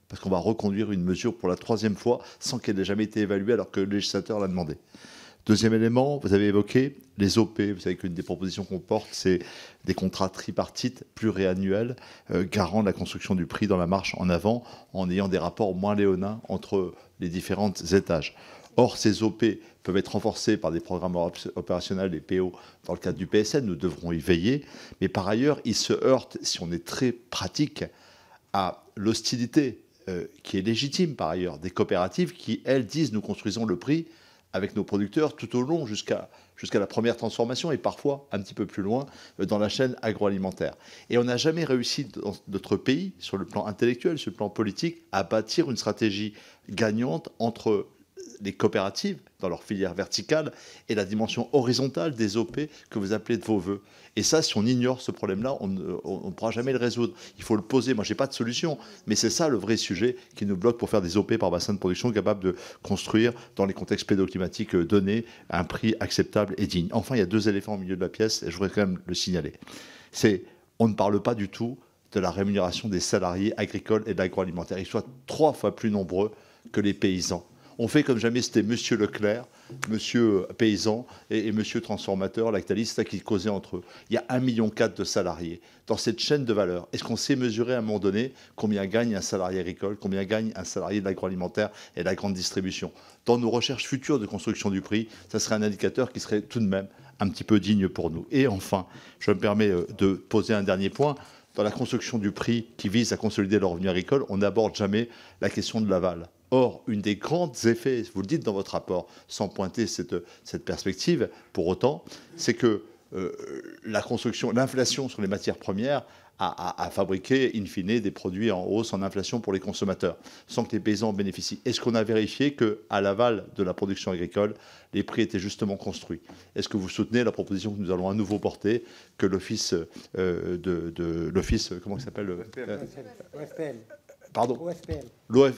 Parce qu'on va reconduire une mesure pour la 3e fois sans qu'elle ait jamais été évaluée alors que le législateur l'a demandé. Deuxième élément, vous avez évoqué les OP. Vous savez qu'une des propositions qu'on porte, c'est des contrats tripartites pluriannuels garant de la construction du prix dans la marche en avant en ayant des rapports moins léonins entre les différents étages. Or, ces OP peuvent être renforcés par des programmes opérationnels, des PO, dans le cadre du PSN, nous devrons y veiller. Mais par ailleurs, ils se heurtent, si on est très pratique, à l'hostilité, qui est légitime par ailleurs, des coopératives qui, elles, disent nous construisons le prix avec nos producteurs tout au long jusqu'à la première transformation et parfois un petit peu plus loin dans la chaîne agroalimentaire. Et on n'a jamais réussi dans notre pays, sur le plan intellectuel, sur le plan politique, à bâtir une stratégie gagnante entre les coopératives dans leur filière verticale et la dimension horizontale des OP que vous appelez de vos voeux. Et ça, si on ignore ce problème-là, on ne pourra jamais le résoudre. Il faut le poser. Moi, je n'ai pas de solution, mais c'est ça le vrai sujet qui nous bloque pour faire des OP par bassin de production capables de construire dans les contextes pédoclimatiques donnés un prix acceptable et digne. Enfin, il y a 2 éléphants au milieu de la pièce et je voudrais quand même le signaler. On ne parle pas du tout de la rémunération des salariés agricoles et de l'agroalimentaire. Ils sont 3 fois plus nombreux que les paysans. On fait comme jamais, c'était Monsieur Leclerc, Monsieur Paysan et Monsieur Transformateur, Lactalis, c'est ça qui causait entre eux. Il y a 1,4 million de salariés. Dans cette chaîne de valeur, est-ce qu'on sait mesurer à un moment donné combien gagne un salarié agricole, combien gagne un salarié de l'agroalimentaire et de la grande distribution? Dans nos recherches futures de construction du prix, ça serait un indicateur qui serait tout de même un petit peu digne pour nous. Et enfin, je me permets de poser un dernier point. Dans la construction du prix qui vise à consolider le revenu agricole, on n'aborde jamais la question de l'aval. Or, une des grands effets, vous le dites dans votre rapport, sans pointer cette perspective, pour autant, c'est que l'inflation sur les matières premières a fabriqué, in fine, des produits en hausse, en inflation pour les consommateurs, sans que les paysans en bénéficient. Est-ce qu'on a vérifié qu'à l'aval de la production agricole, les prix étaient justement construits? Est-ce que vous soutenez la proposition que nous allons à nouveau porter, que l'office, comment il s'appelle, pardon. OFPN.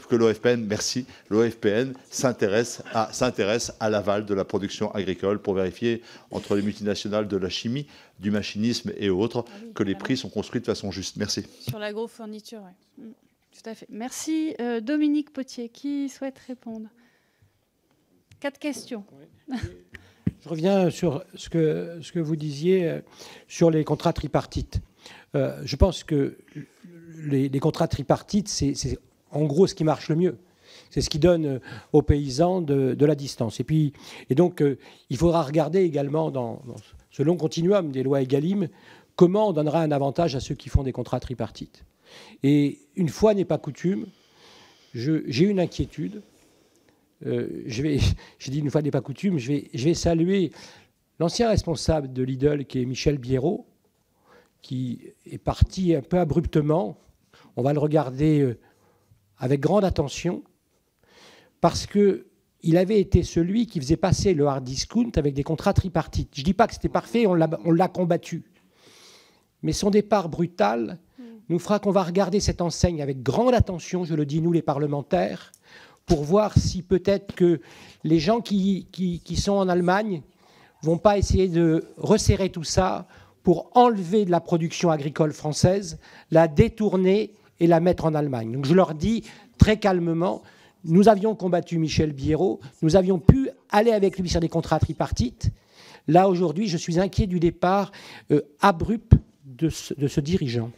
Que l'OFPN, merci, l'OFPN s'intéresse à l'aval de la production agricole pour vérifier entre les multinationales de la chimie, du machinisme et autres que les prix sont construits de façon juste. Merci. Sur l'agrofourniture, oui. Tout à fait. Merci. Dominique Potier, qui souhaite répondre? 4 questions. Je reviens sur ce que vous disiez sur les contrats tripartites. Je pense que les contrats tripartites, c'est en gros ce qui marche le mieux. C'est ce qui donne aux paysans de la distance. Et donc, il faudra regarder également dans ce long continuum des lois Egalim comment on donnera un avantage à ceux qui font des contrats tripartites. Et une fois n'est pas coutume, j'ai une inquiétude. J'ai dit une fois n'est pas coutume, je vais saluer l'ancien responsable de Lidl qui est Michel Biérot, qui est parti un peu abruptement. On va le regarder avec grande attention parce qu'il avait été celui qui faisait passer le hard discount avec des contrats tripartites. Je ne dis pas que c'était parfait, on l'a combattu. Mais son départ brutal nous fera qu'on va regarder cette enseigne avec grande attention, je le dis nous les parlementaires, pour voir si peut-être que les gens qui sont en Allemagne vont pas essayer de resserrer tout ça pour enlever de la production agricole française, la détourner et la mettre en Allemagne. Donc je leur dis très calmement, nous avions combattu Michel Biérot, nous avions pu aller avec lui sur des contrats tripartites. Là, aujourd'hui, je suis inquiet du départ abrupt de ce dirigeant.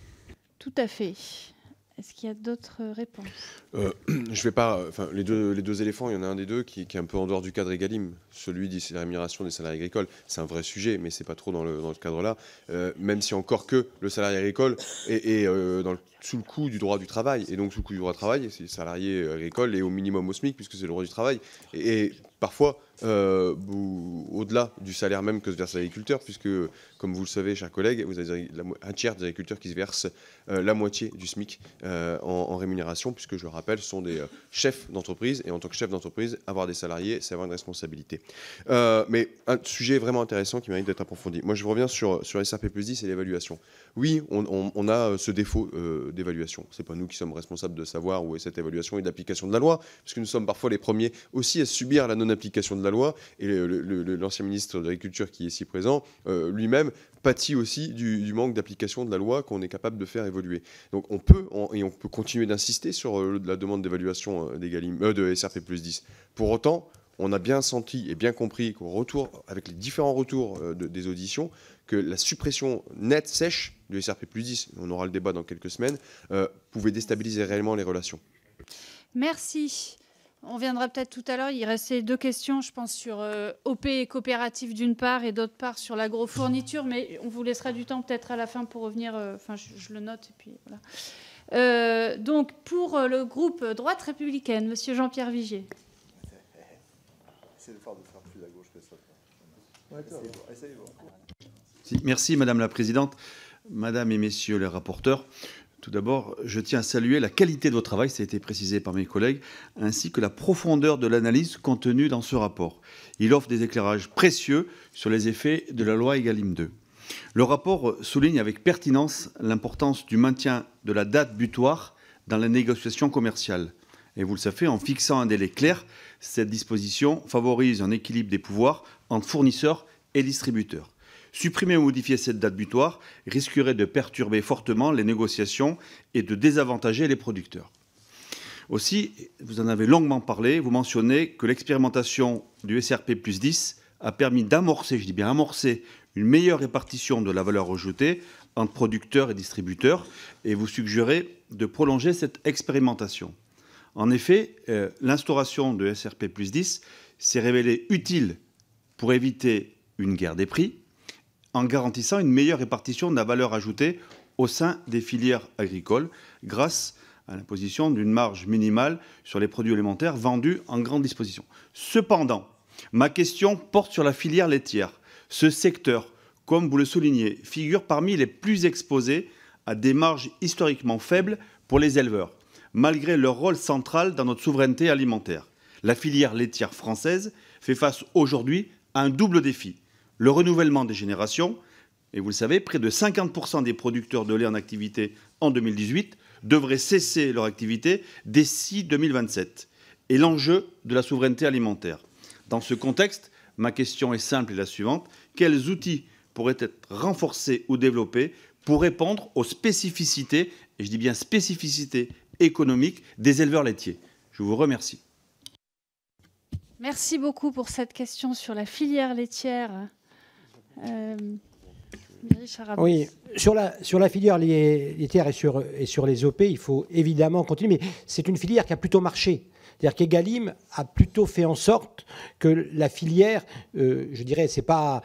Tout à fait. Est-ce qu'il y a d'autres réponses? Je vais pas. Enfin, les deux éléphants, il y en a un des deux qui est un peu en dehors du cadre Egalim. Celui dit c'est la rémunération des salariés agricoles. C'est un vrai sujet, mais c'est pas trop dans le cadre-là. Même si encore que le salarié agricole est sous le coup du droit du travail, et donc sous le coup du droit du travail, c'est le salarié agricole est au minimum au SMIC puisque c'est le droit du travail. Et parfois au-delà du salaire même que se verse l'agriculteur, puisque, comme vous le savez, chers collègues, vous avez un tiers des agriculteurs qui se versent la moitié du SMIC en rémunération, puisque, je le rappelle, ce sont des chefs d'entreprise, et en tant que chef d'entreprise, avoir des salariés, c'est avoir une responsabilité. Mais un sujet vraiment intéressant qui mérite d'être approfondi. Moi, je reviens sur SRP+10 et l'évaluation. Oui, on a ce défaut d'évaluation. Ce n'est pas nous qui sommes responsables de savoir où est cette évaluation et d'application de la loi, puisque nous sommes parfois les premiers aussi à subir la non-application de la loi, et l'ancien ministre de l'Agriculture qui est ici présent, lui-même, pâtit aussi du manque d'application de la loi qu'on est capable de faire évoluer. Donc on peut continuer d'insister sur la demande d'évaluation de SRP+10. Pour autant, on a bien senti et bien compris avec les différents retours des auditions, que la suppression nette, sèche du SRP+10, on aura le débat dans quelques semaines, pouvait déstabiliser réellement les relations. Merci. On viendra peut-être tout à l'heure. Il restait 2 questions, je pense, sur OP et coopérative d'une part et d'autre part sur l'agrofourniture, mais on vous laissera du temps peut-être à la fin pour revenir. Enfin, je le note et puis voilà. Donc, pour le groupe Droite républicaine, Monsieur Jean-Pierre Vigier. C'est l'effort de faire plus à gauche que ça. Merci, Madame la Présidente, Madame et Messieurs les rapporteurs. Tout d'abord, je tiens à saluer la qualité de votre travail, ça a été précisé par mes collègues, ainsi que la profondeur de l'analyse contenue dans ce rapport. Il offre des éclairages précieux sur les effets de la loi Egalim 2. Le rapport souligne avec pertinence l'importance du maintien de la date butoir dans la négociation commerciale. Et vous le savez, en fixant un délai clair, cette disposition favorise un équilibre des pouvoirs entre fournisseurs et distributeurs. Supprimer ou modifier cette date butoir risquerait de perturber fortement les négociations et de désavantager les producteurs. Aussi, vous en avez longuement parlé, vous mentionnez que l'expérimentation du SRP+10 a permis d'amorcer, je dis bien amorcer, une meilleure répartition de la valeur ajoutée entre producteurs et distributeurs, et vous suggérez de prolonger cette expérimentation. En effet, l'instauration de SRP+10 s'est révélée utile pour éviter une guerre des prix, en garantissant une meilleure répartition de la valeur ajoutée au sein des filières agricoles, grâce à l'imposition d'une marge minimale sur les produits alimentaires vendus en grande disposition. Cependant, ma question porte sur la filière laitière. Ce secteur, comme vous le soulignez, figure parmi les plus exposés à des marges historiquement faibles pour les éleveurs, malgré leur rôle central dans notre souveraineté alimentaire. La filière laitière française fait face aujourd'hui à un double défi. Le renouvellement des générations, et vous le savez, près de 50% des producteurs de lait en activité en 2018 devraient cesser leur activité d'ici 2027 et l'enjeu de la souveraineté alimentaire. Dans ce contexte, ma question est simple et la suivante. Quels outils pourraient être renforcés ou développés pour répondre aux spécificités, et je dis bien spécificités économiques des éleveurs laitiers? Je vous remercie. Merci beaucoup pour cette question sur la filière laitière. Oui, sur la filière laitière et sur les OP, il faut évidemment continuer, mais c'est une filière qui a plutôt marché. C'est-à-dire qu'Egalim a plutôt fait en sorte que la filière, je dirais, c'est pas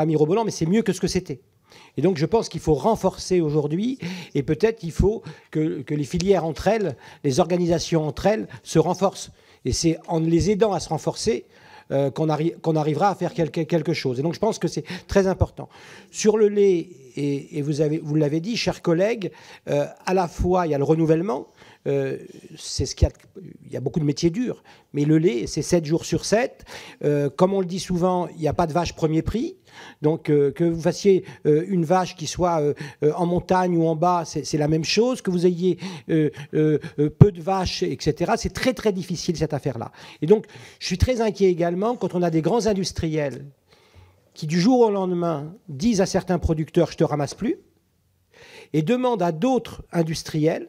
mirobolant, mais c'est mieux que ce que c'était. Et donc je pense qu'il faut renforcer aujourd'hui, et peut-être il faut que les filières entre elles, les organisations entre elles, se renforcent. Et c'est en les aidant à se renforcer qu'on arrivera à faire quelque chose. Et donc je pense que c'est très important. Sur le lait, et vous l'avez dit, chers collègues, à la fois il y a le renouvellement, c'est ce qu'il y a. Il y a beaucoup de métiers durs, mais le lait, c'est 7 jours sur 7. Comme on le dit souvent, il n'y a pas de vache premier prix. Donc, que vous fassiez une vache qui soit en montagne ou en bas, c'est la même chose. Que vous ayez peu de vaches, etc. C'est très, très difficile, cette affaire-là. Et donc, je suis très inquiet également quand on a des grands industriels qui, du jour au lendemain, disent à certains producteurs « je ne te ramasse plus » et demandent à d'autres industriels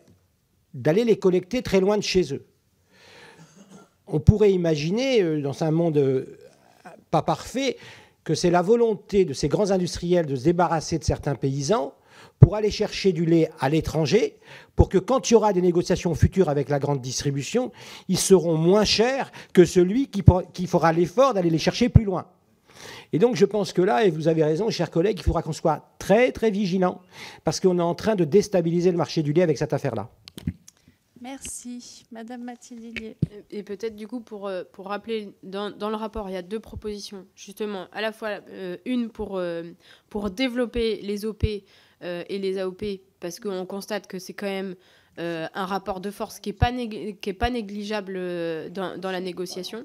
d'aller les collecter très loin de chez eux. On pourrait imaginer, dans un monde pas parfait, que c'est la volonté de ces grands industriels de se débarrasser de certains paysans pour aller chercher du lait à l'étranger, pour que quand il y aura des négociations futures avec la grande distribution, ils seront moins chers que celui qui fera l'effort d'aller les chercher plus loin. Et donc je pense que là, et vous avez raison, chers collègues, il faudra qu'on soit très très vigilant, parce qu'on est en train de déstabiliser le marché du lait avec cette affaire-là. Merci. Madame Mathilde Hillier. Et peut-être du coup, pour rappeler, dans le rapport, il y a 2 propositions, justement, à la fois une pour développer les OP et les AOP, parce qu'on constate que c'est quand même un rapport de force qui est pas négligeable dans la négociation,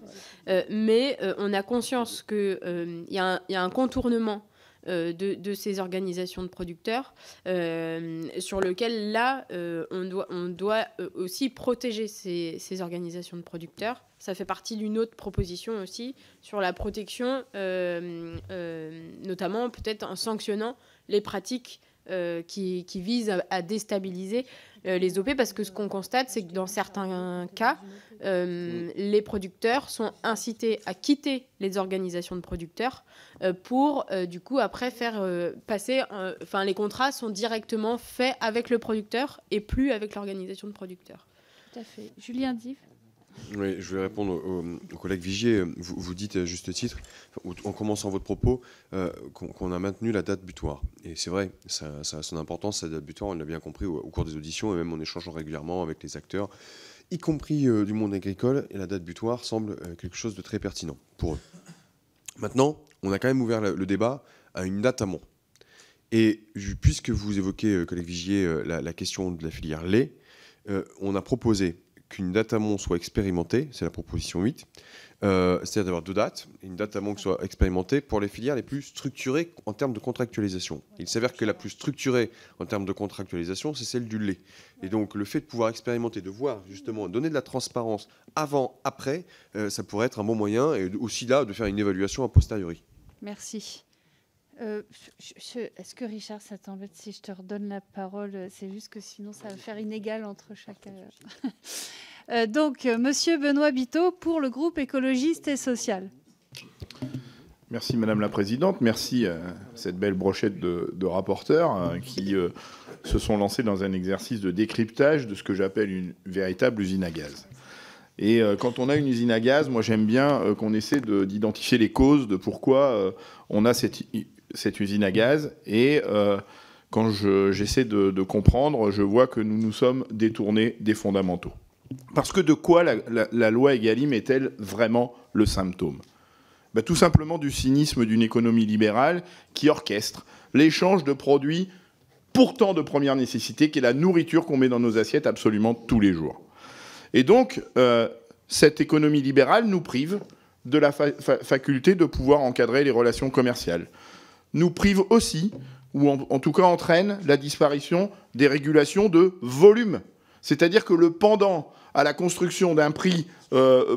mais on a conscience qu'il y a un contournement de ces organisations de producteurs, sur lequel, là, on doit aussi protéger ces organisations de producteurs. Ça fait partie d'une autre proposition aussi, sur la protection, notamment peut-être en sanctionnant les pratiques qui visent à déstabiliser les OP, parce que ce qu'on constate, c'est que dans certains cas, les producteurs sont incités à quitter les organisations de producteurs pour, du coup, après faire passer... les contrats sont directement faits avec le producteur et plus avec l'organisation de producteurs. Tout à fait. Julien Dive. Oui, je vais répondre au collègue Vigier. Vous dites à juste titre, en commençant votre propos, qu'on a maintenu la date butoir. Et c'est vrai, ça a son importance, cette date butoir, on l'a bien compris au cours des auditions, et même en échangeant régulièrement avec les acteurs, y compris du monde agricole, et la date butoir semble quelque chose de très pertinent pour eux. Maintenant, on a quand même ouvert le débat à une date amont. Et puisque vous évoquez, collègue Vigier, la question de la filière lait, on a proposé qu'une date amont soit expérimentée, c'est la proposition 8, c'est-à-dire d'avoir 2 dates, une date amont qui soit expérimentée pour les filières les plus structurées en termes de contractualisation. Il s'avère que la plus structurée en termes de contractualisation, c'est celle du lait. Et donc le fait de pouvoir expérimenter, de voir justement, donner de la transparence avant, après, ça pourrait être un bon moyen, et aussi là, de faire une évaluation a posteriori. Merci. Est-ce que Richard, ça t'embête si je te redonne la parole? C'est juste que sinon ça va faire inégal entre chacun. Donc, Monsieur Benoît Biteau pour le groupe écologiste et social. Merci Madame la Présidente, merci à cette belle brochette de rapporteurs qui se sont lancés dans un exercice de décryptage de ce que j'appelle une véritable usine à gaz. Et quand on a une usine à gaz, moi j'aime bien qu'on essaie d'identifier les causes de pourquoi on a cette usine à gaz. Et quand j'essaie de comprendre, je vois que nous nous sommes détournés des fondamentaux. Parce que de quoi la loi Egalim est-elle vraiment le symptôme ? Tout simplement du cynisme d'une économie libérale qui orchestre l'échange de produits pourtant de première nécessité, qui est la nourriture qu'on met dans nos assiettes absolument tous les jours. Et donc, cette économie libérale nous prive de la faculté de pouvoir encadrer les relations commerciales. Nous prive aussi ou en tout cas entraîne la disparition des régulations de volume. C'est-à-dire que le pendant à la construction d'un prix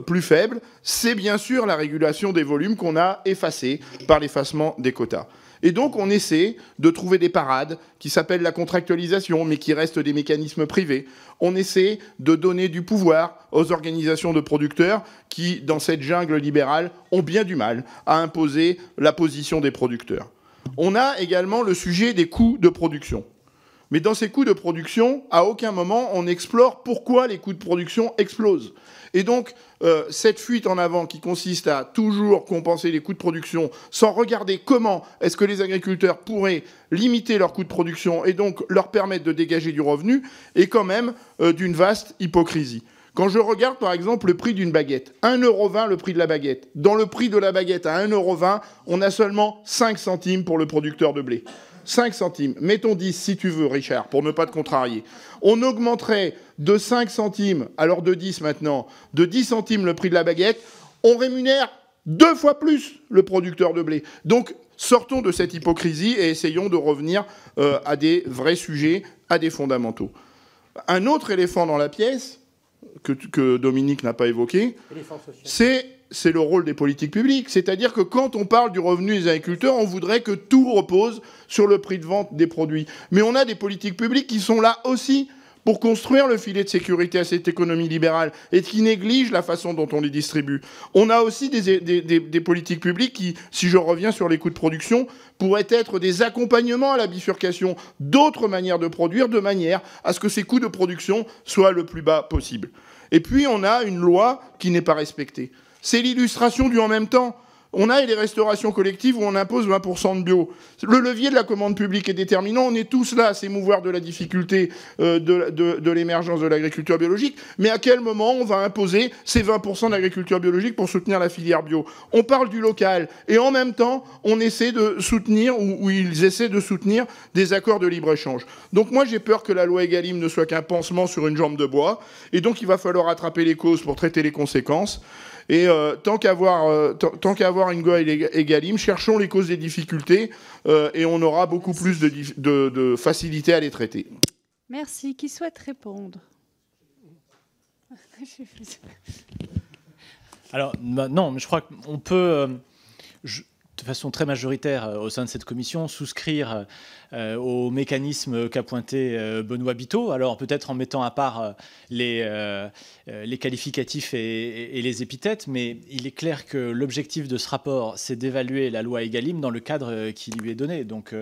plus faible, c'est bien sûr la régulation des volumes qu'on a effacée par l'effacement des quotas. Et donc on essaie de trouver des parades qui s'appellent la contractualisation, mais qui restent des mécanismes privés. On essaie de donner du pouvoir aux organisations de producteurs qui, dans cette jungle libérale, ont bien du mal à imposer la position des producteurs. On a également le sujet des coûts de production. Mais dans ces coûts de production, à aucun moment on explore pourquoi les coûts de production explosent. Et donc, cette fuite en avant qui consiste à toujours compenser les coûts de production sans regarder comment est-ce que les agriculteurs pourraient limiter leurs coûts de production et donc leur permettre de dégager du revenu est quand même d'une vaste hypocrisie. Quand je regarde par exemple le prix d'une baguette, 1,20 € le prix de la baguette. Dans le prix de la baguette à 1,20 €, on a seulement 5 centimes pour le producteur de blé. 5 centimes. Mettons 10 si tu veux, Richard, pour ne pas te contrarier. On augmenterait de 5 centimes, alors de 10 maintenant, de 10 centimes le prix de la baguette, on rémunère 2 fois plus le producteur de blé. Donc, sortons de cette hypocrisie et essayons de revenir à des vrais sujets, à des fondamentaux. Un autre éléphant dans la pièce, que Dominique n'a pas évoqué, c'est le rôle des politiques publiques. C'est-à-dire que quand on parle du revenu des agriculteurs, on voudrait que tout repose sur le prix de vente des produits. Mais on a des politiques publiques qui sont là aussi pour construire le filet de sécurité à cette économie libérale et qui négligent la façon dont on les distribue. On a aussi des politiques publiques qui, si je reviens sur les coûts de production, pourraient être des accompagnements à la bifurcation d'autres manières de produire, de manière à ce que ces coûts de production soient le plus bas possible. Et puis, on a une loi qui n'est pas respectée. C'est l'illustration du « en même temps ». On a les restaurations collectives où on impose 20% de bio. Le levier de la commande publique est déterminant. On est tous là à s'émouvoir de la difficulté de l'émergence de l'agriculture biologique. Mais à quel moment on va imposer ces 20% d'agriculture biologique pour soutenir la filière bio? On parle du local. Et en même temps, on essaie de soutenir, ou ils essaient de soutenir, des accords de libre-échange. Donc moi, j'ai peur que la loi Egalim ne soit qu'un pansement sur une jambe de bois. Et donc, il va falloir attraper les causes pour traiter les conséquences. Et tant qu'à avoir une loi Egalim, cherchons les causes des difficultés et on aura beaucoup plus de facilité à les traiter. Merci. Qui souhaite répondre? Alors, non, mais je crois qu'on peut, de façon très majoritaire au sein de cette commission, souscrire au mécanisme qu'a pointé Benoît Biteau, alors peut-être en mettant à part les qualificatifs et les épithètes, mais il est clair que l'objectif de ce rapport, c'est d'évaluer la loi Egalim dans le cadre qui lui est donné. Donc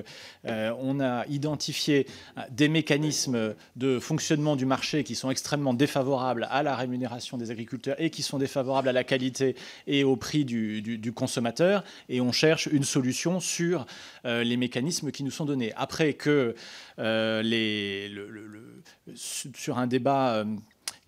on a identifié des mécanismes de fonctionnement du marché qui sont extrêmement défavorables à la rémunération des agriculteurs et qui sont défavorables à la qualité et au prix du consommateur, et on cherche une solution sur les mécanismes qui nous sont donnés. Après que sur un débat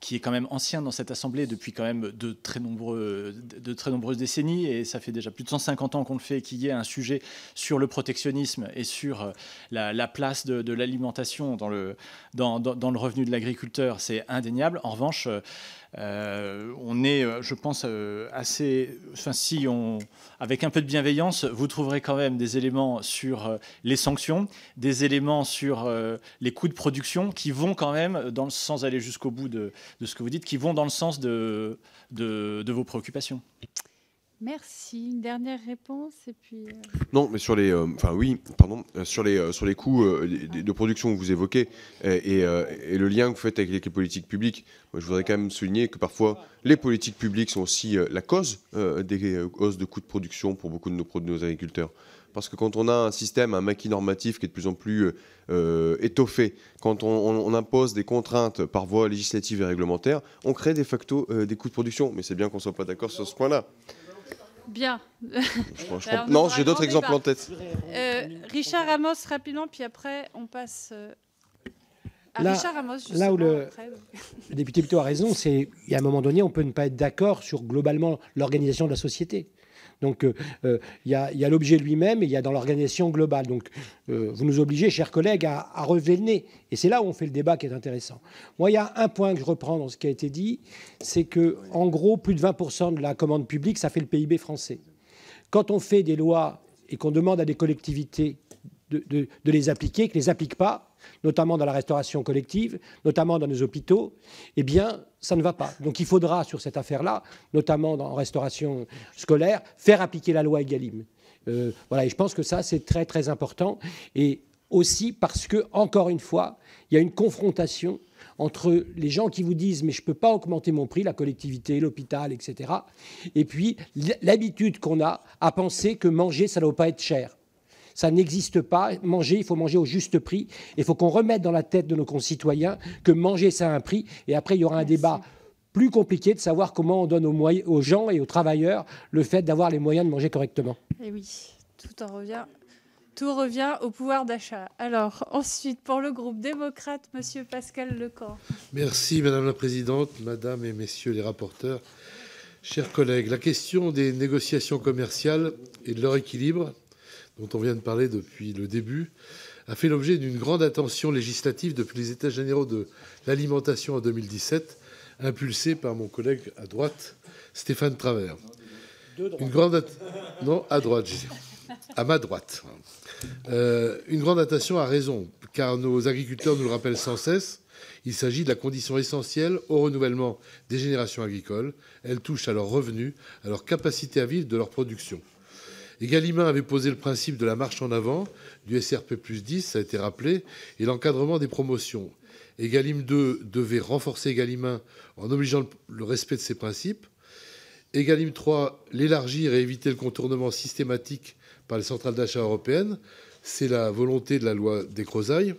qui est quand même ancien dans cette Assemblée depuis quand même de très nombreuses décennies, et ça fait déjà plus de 150 ans qu'on le fait, qu'il y ait un sujet sur le protectionnisme et sur la place de l'alimentation dans le revenu de l'agriculteur, c'est indéniable. En revanche, on est, je pense, assez... Enfin, avec un peu de bienveillance, vous trouverez quand même des éléments sur les sanctions, des éléments sur les coûts de production qui vont quand même, sans aller jusqu'au bout de ce que vous dites, qui vont dans le sens de vos préoccupations. Merci. Une dernière réponse et puis... Non, mais sur les, sur les coûts de production que vous évoquez et le lien que vous faites avec les politiques publiques, moi, je voudrais quand même souligner que parfois les politiques publiques sont aussi la cause des hausses de coûts de production pour beaucoup de nos agriculteurs. Parce que quand on a un système, un maquis normatif qui est de plus en plus étoffé, quand on impose des contraintes par voie législative et réglementaire, on crée de facto des coûts de production. Mais c'est bien qu'on ne soit pas d'accord sur ce point-là. Bien. Non, j'ai d'autres exemples en tête. Richard Ramos, rapidement, puis après, on passe à Richard Ramos. Là où le député Biteau a raison, c'est qu'à un moment donné, on peut ne pas être d'accord sur globalement l'organisation de la société. Donc, il y a l'objet lui-même et il y a dans l'organisation globale. Donc, vous nous obligez, chers collègues, à relever le nez. Et c'est là où on fait le débat qui est intéressant. Moi, il y a un point que je reprends dans ce qui a été dit, c'est que, en gros, plus de 20% de la commande publique, ça fait le PIB français. Quand on fait des lois et qu'on demande à des collectivités de les appliquer, qu'ils ne les appliquent pas, notamment dans la restauration collective, notamment dans nos hôpitaux, eh bien, ça ne va pas. Donc il faudra, sur cette affaire-là, notamment dans la restauration scolaire, faire appliquer la loi Egalim. Voilà, et je pense que ça, c'est très, très important. Et aussi parce que, encore une fois, il y a une confrontation entre les gens qui vous disent « mais je ne peux pas augmenter mon prix », la collectivité, l'hôpital, etc., et puis l'habitude qu'on a à penser que manger, ça ne doit pas être cher. Ça n'existe pas. Manger, il faut manger au juste prix. Il faut qu'on remette dans la tête de nos concitoyens que manger, ça a un prix. Et après, il y aura un débat plus compliqué de savoir comment on donne aux gens et aux travailleurs le fait d'avoir les moyens de manger correctement. Et oui, tout revient au pouvoir d'achat. Alors, ensuite, pour le groupe démocrate, Monsieur Pascal Lecamp. Merci, Madame la Présidente, Madame et Messieurs les rapporteurs. Chers collègues, la question des négociations commerciales et de leur équilibre, dont on vient de parler depuis le début, a fait l'objet d'une grande attention législative depuis les États généraux de l'alimentation en 2017, impulsés par mon collègue à droite, Stéphane Travert. Une grande non, à droite, je dis. À ma droite. Une grande attention a raison, car nos agriculteurs nous le rappellent sans cesse. Il s'agit de la condition essentielle au renouvellement des générations agricoles. Elle touche à leurs revenus, à leur capacité à vivre de leur production. Et Gallimin avait posé le principe de la marche en avant, du SRP plus 10, ça a été rappelé, et l'encadrement des promotions. Et Gallim 2 devait renforcer Gallimin en obligeant le respect de ces principes. Et Gallim 3, l'élargir et éviter le contournement systématique par les centrales d'achat européennes. C'est la volonté de la loi des Crozailles.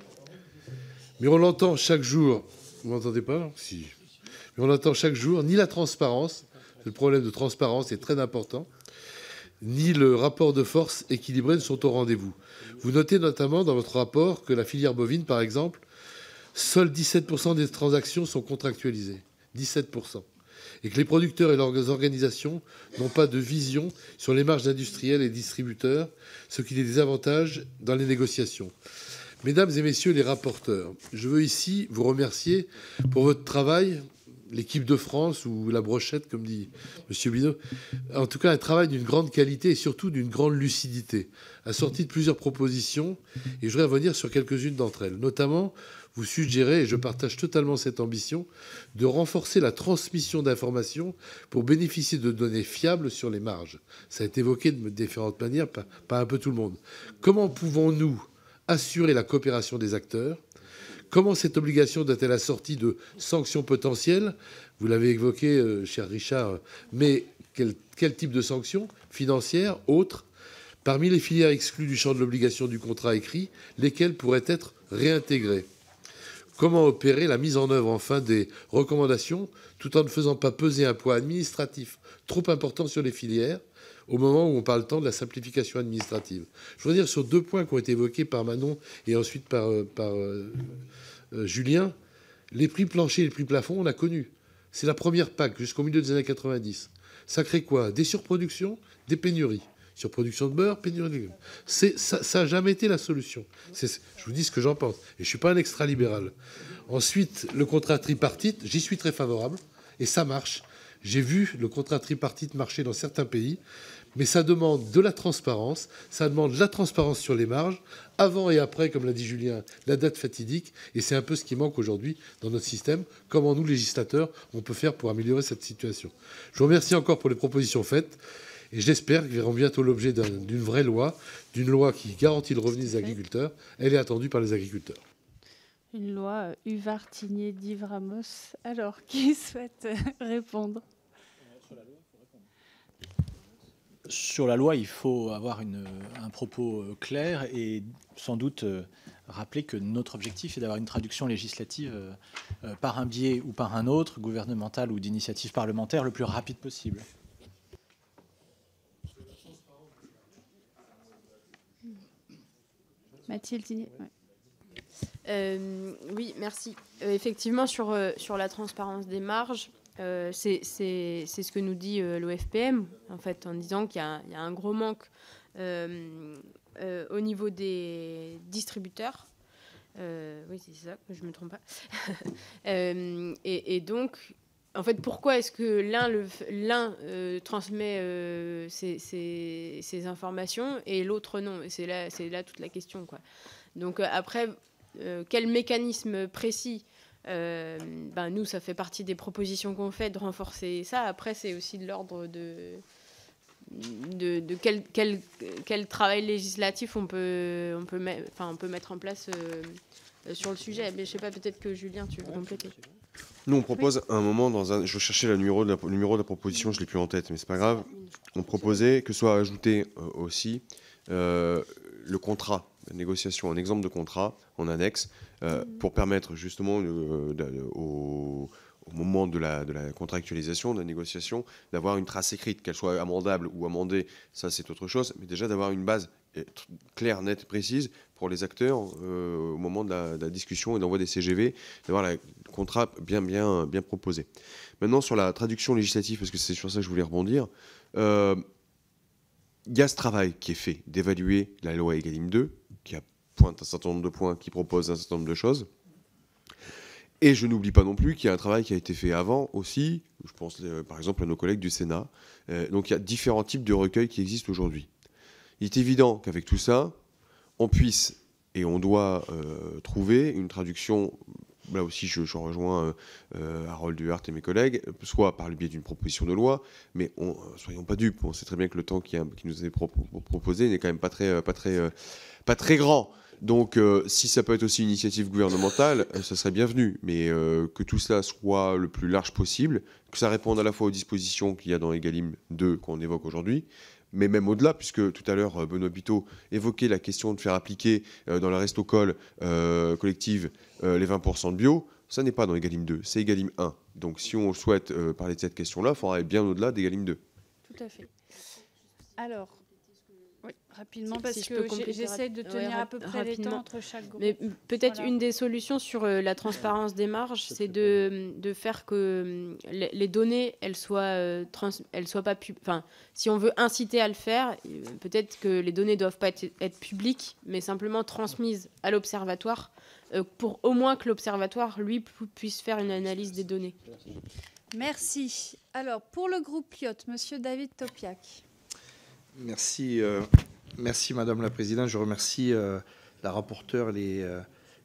Mais on l'entend chaque jour. Vous m'entendez pas? Si. Mais on l'entend chaque jour, ni la transparence, le problème de transparence est très important, ni le rapport de force équilibré ne sont au rendez-vous. Vous notez notamment dans votre rapport que la filière bovine, par exemple, seuls 17% des transactions sont contractualisées. 17%. Et que les producteurs et leurs organisations n'ont pas de vision sur les marges industrielles et distributeurs, ce qui les désavantage dans les négociations. Mesdames et messieurs les rapporteurs, je veux ici vous remercier pour votre travail, l'équipe de France ou la brochette, comme dit M. Bidot. En tout cas, un travail d'une grande qualité et surtout d'une grande lucidité, assorti de plusieurs propositions. Et je voudrais revenir sur quelques-unes d'entre elles. Notamment, vous suggérez, et je partage totalement cette ambition, de renforcer la transmission d'informations pour bénéficier de données fiables sur les marges. Ça a été évoqué de différentes manières par un peu tout le monde. Comment pouvons-nous assurer la coopération des acteurs? Comment cette obligation doit-elle assortie de sanctions potentielles? Vous l'avez évoqué, cher Richard, mais quel type de sanctions? Financières, autres? Parmi les filières exclues du champ de l'obligation du contrat écrit, lesquelles pourraient être réintégrées? Comment opérer la mise en œuvre, enfin, des recommandations, tout en ne faisant pas peser un poids administratif trop important sur les filières, au moment où on parle tant de la simplification administrative? Je voudrais dire sur deux points qui ont été évoqués par Manon et ensuite par Julien. Les prix planchers et les prix plafonds, on a connu. C'est la première PAC jusqu'au milieu des années 90. Ça crée quoi? Des surproductions, des pénuries. Surproduction de beurre, pénurie de légumes. Ça n'a jamais été la solution. Je vous dis ce que j'en pense. Et je ne suis pas un extra-libéral. Ensuite, le contrat tripartite, j'y suis très favorable. Et ça marche. J'ai vu le contrat tripartite marcher dans certains pays. Mais ça demande de la transparence. Ça demande de la transparence sur les marges, avant et après, comme l'a dit Julien, la date fatidique. Et c'est un peu ce qui manque aujourd'hui dans notre système. Comment nous, législateurs, on peut faire pour améliorer cette situation. Je vous remercie encore pour les propositions faites. Et j'espère qu'ils verront bientôt l'objet d'une vraie loi, d'une loi qui garantit le revenu des agriculteurs. Elle est attendue par les agriculteurs. Une loi Uvard-Tigné d'Yves Ramos. Alors, qui souhaite répondre? Sur la loi, il faut avoir un propos clair et sans doute rappeler que notre objectif est d'avoir une traduction législative par un biais ou par un autre, gouvernemental ou d'initiative parlementaire, le plus rapide possible. Mathilde Tigné. Ouais. Oui, merci. Effectivement, sur la transparence des marges, c'est ce que nous dit l'OFPM, en fait, en disant qu'il y a un gros manque au niveau des distributeurs. Oui, c'est ça, je ne me trompe pas. Et donc, En fait, pourquoi est-ce que l'un transmet ces informations et l'autre non? Et c'est là toute la question, quoi. Donc après, quel mécanisme précis? Nous, ça fait partie des propositions qu'on fait de renforcer ça. Après, c'est aussi de l'ordre de quel travail législatif on peut mettre en place sur le sujet. Mais je sais pas, peut-être que Julien, tu veux compléter. Nous, on propose à un moment, je cherchais le numéro de la proposition, je ne l'ai plus en tête, mais c'est pas grave. On proposait que soit ajouté aussi le contrat de négociation, un exemple de contrat en annexe, pour permettre justement au moment de la contractualisation, de la négociation, d'avoir une trace écrite, qu'elle soit amendable ou amendée, ça c'est autre chose, mais déjà d'avoir une base claire, nette, précise pour les acteurs au moment de la discussion et d'envoi des CGV, d'avoir le contrat bien proposé. Maintenant, sur la traduction législative, parce que c'est sur ça que je voulais rebondir, il y a ce travail qui est fait d'évaluer la loi Egalim 2, qui pointe un certain nombre de points, qui propose un certain nombre de choses. Et je n'oublie pas non plus qu'il y a un travail qui a été fait avant aussi, je pense par exemple à nos collègues du Sénat. Donc il y a différents types de recueils qui existent aujourd'hui. Il est évident qu'avec tout ça, on puisse et on doit trouver une traduction. Là aussi, je rejoins Harold Duhart et mes collègues, soit par le biais d'une proposition de loi, mais soyons pas dupes. On sait très bien que le temps qui nous est proposé n'est quand même pas très grand. Donc, si ça peut être aussi une initiative gouvernementale, ça serait bienvenu. Mais que tout cela soit le plus large possible, que ça réponde à la fois aux dispositions qu'il y a dans Egalim 2 qu'on évoque aujourd'hui, mais même au-delà, puisque tout à l'heure, Benoît Biteau évoquait la question de faire appliquer dans la restocole collective les 20% de bio. Ça n'est pas dans Egalim 2, c'est Egalim 1. Donc, si on souhaite parler de cette question-là, il faudra aller bien au-delà d'Egalim 2. Tout à fait. Alors... Oui, rapidement, parce si que j'essaie de tenir à peu près les temps entre chaque groupe. Mais peut-être une des solutions sur la transparence des marges, c'est de faire que les données, elles soient pas enfin, si on veut inciter à le faire, peut-être que les données doivent pas être publiques, mais simplement transmises à l'observatoire, pour au moins que l'observatoire, lui, puisse faire une analyse des données. Merci. Alors, pour le groupe Piot, Monsieur David Topiak. Merci, merci Madame la Présidente. Je remercie la rapporteure et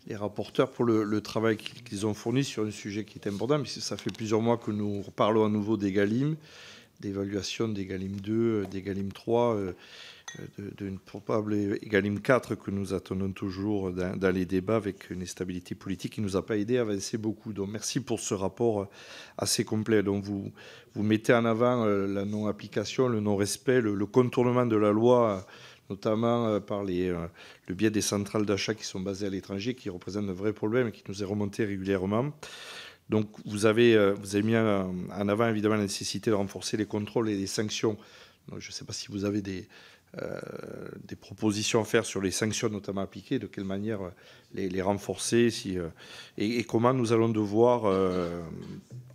les rapporteurs pour le travail qu'ils ont fourni sur un sujet qui est important, puisque ça fait plusieurs mois que nous reparlons à nouveau d'Egalim, d'évaluation d'Egalim 2, d'Egalim 3, d'une probable Egalim 4 que nous attendons toujours dans les débats avec une stabilité politique qui ne nous a pas aidé à avancer beaucoup. Donc merci pour ce rapport assez complet. Donc vous mettez en avant la non-application, le non-respect, le contournement de la loi, notamment par le biais des centrales d'achat qui sont basées à l'étranger, qui représentent un vrai problème et qui nous est remonté régulièrement. Donc vous avez mis en avant évidemment la nécessité de renforcer les contrôles et les sanctions. Donc, je ne sais pas si vous avez des propositions à faire sur les sanctions notamment appliquées, de quelle manière les renforcer, et comment nous allons devoir,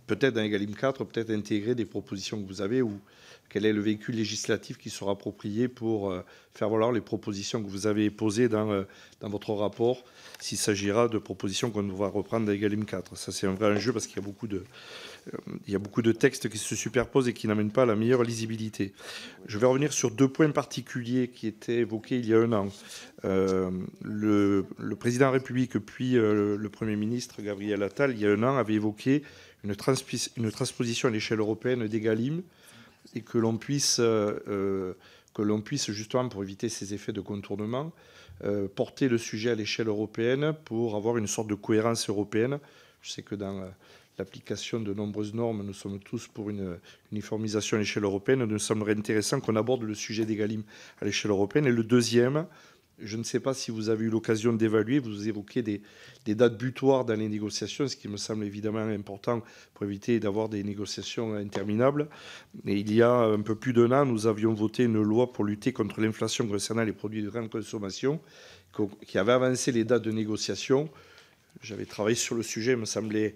peut-être dans Egalim 4, peut-être intégrer des propositions que vous avez, ou quel est le véhicule législatif qui sera approprié pour faire valoir les propositions que vous avez posées dans votre rapport, s'il s'agira de propositions qu'on va reprendre dans Egalim 4. Ça, c'est un vrai enjeu parce qu'il y a beaucoup de textes qui se superposent et qui n'amènent pas la meilleure lisibilité. Je vais revenir sur deux points particuliers qui étaient évoqués il y a un an. Le président de la République, puis le Premier ministre Gabriel Attal, il y a un an, avait évoqué une transposition à l'échelle européenne d'Egalim, et que l'on puisse justement, pour éviter ces effets de contournement, porter le sujet à l'échelle européenne pour avoir une sorte de cohérence européenne. Je sais que dans l'application de nombreuses normes, nous sommes tous pour une uniformisation à l'échelle européenne. Il nous semblerait intéressant qu'on aborde le sujet d'Egalim à l'échelle européenne. Et le deuxième, je ne sais pas si vous avez eu l'occasion d'évaluer, vous évoquez des dates butoirs dans les négociations, ce qui me semble évidemment important pour éviter d'avoir des négociations interminables. Et il y a un peu plus d'un an, nous avions voté une loi pour lutter contre l'inflation concernant les produits de grande consommation, qui avait avancé les dates de négociation. J'avais travaillé sur le sujet, il me semblait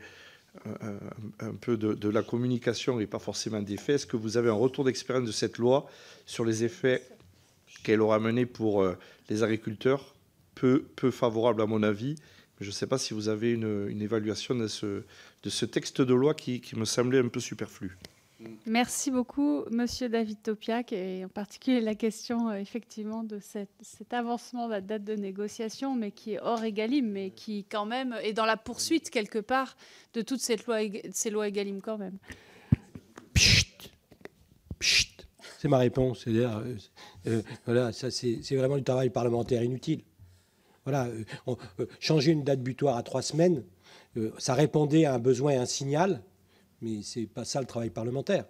un peu de la communication et pas forcément des faits. Est-ce que vous avez un retour d'expérience de cette loi sur les effets qu'elle aura mené pour les agriculteurs, peu favorable à mon avis, Je ne sais pas si vous avez une évaluation de ce texte de loi qui me semblait un peu superflu. Merci beaucoup, Monsieur David Topiac, et en particulier la question effectivement de cet avancement de la date de négociation, mais qui est hors Egalim, mais qui quand même est dans la poursuite quelque part de toutes ces lois Egalim quand même. C'est ma réponse. Voilà, ça c'est vraiment du travail parlementaire inutile. Voilà, changer une date butoir à 3 semaines, ça répondait à un besoin et un signal. Mais ce n'est pas ça le travail parlementaire.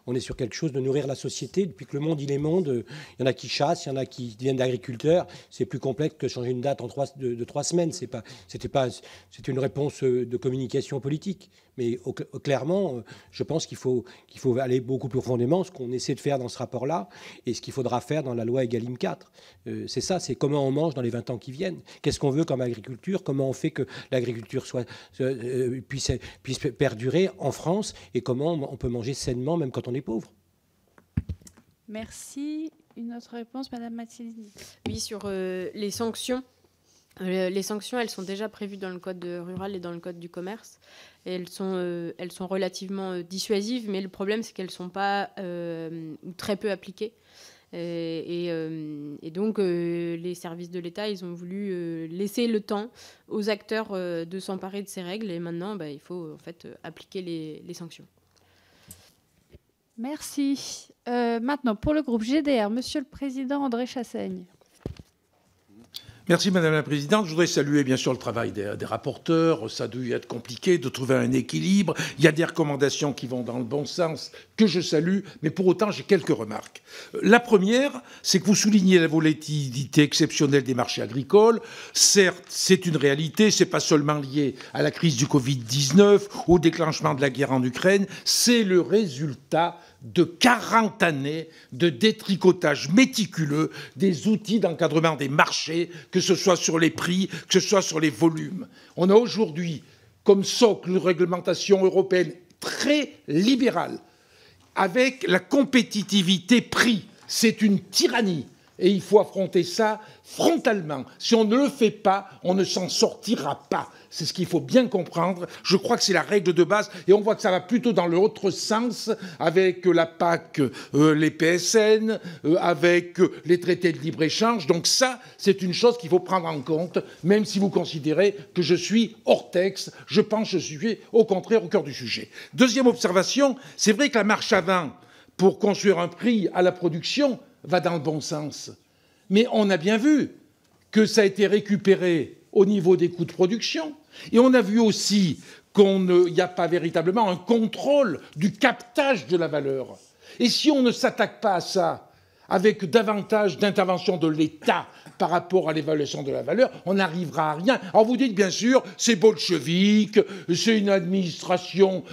On est sur quelque chose de nourrir la société. Depuis que le monde, il est monde, il y en a qui chassent, il y en a qui deviennent agriculteurs. C'est plus complexe que changer une date de 3 semaines. C'est une réponse de communication politique. Mais clairement, je pense qu'il faut aller beaucoup plus profondément, ce qu'on essaie de faire dans ce rapport-là et ce qu'il faudra faire dans la loi Egalim 4. C'est ça, c'est comment on mange dans les 20 ans qui viennent. Qu'est-ce qu'on veut comme agriculture? Comment on fait que l'agriculture puisse perdurer en France? Et comment on peut manger sainement même quand on est pauvre? Merci. Une autre réponse, Madame Mathilde. Oui, sur les sanctions. Les sanctions, elles sont déjà prévues dans le code rural et dans le code du commerce. Et elles sont relativement dissuasives, mais le problème, c'est qu'elles ne sont pas ou très peu appliquées. Et donc, les services de l'État, ils ont voulu laisser le temps aux acteurs de s'emparer de ces règles. Et maintenant, il faut en fait appliquer les sanctions. Merci. Maintenant, pour le groupe GDR, Monsieur le Président André Chassaigne. Merci Madame la Présidente. Je voudrais saluer bien sûr le travail des rapporteurs. Ça a dû être compliqué de trouver un équilibre. Il y a des recommandations qui vont dans le bon sens, que je salue, mais pour autant j'ai quelques remarques. La première, c'est que vous soulignez la volatilité exceptionnelle des marchés agricoles. Certes, c'est une réalité, c'est pas seulement lié à la crise du Covid-19, au déclenchement de la guerre en Ukraine, c'est le résultat de 40 années de détricotage méticuleux des outils d'encadrement des marchés, que ce soit sur les prix, que ce soit sur les volumes. On a aujourd'hui comme socle une réglementation européenne très libérale, avec la compétitivité prix. C'est une tyrannie. Et il faut affronter ça frontalement. Si on ne le fait pas, on ne s'en sortira pas. C'est ce qu'il faut bien comprendre. Je crois que c'est la règle de base. Et on voit que ça va plutôt dans l'autre sens avec la PAC, les PSN, avec les traités de libre-échange. Donc ça, c'est une chose qu'il faut prendre en compte, même si vous considérez que je suis hors texte. Je pense que je suis au contraire au cœur du sujet. Deuxième observation, c'est vrai que la marche avant pour construire un prix à la production va dans le bon sens. Mais on a bien vu que ça a été récupéré au niveau des coûts de production. Et on a vu aussi qu'il n'y a pas véritablement un contrôle du captage de la valeur. Et si on ne s'attaque pas à ça avec davantage d'intervention de l'État par rapport à l'évaluation de la valeur, on n'arrivera à rien. Alors vous dites bien sûr, c'est bolchevique, c'est une administration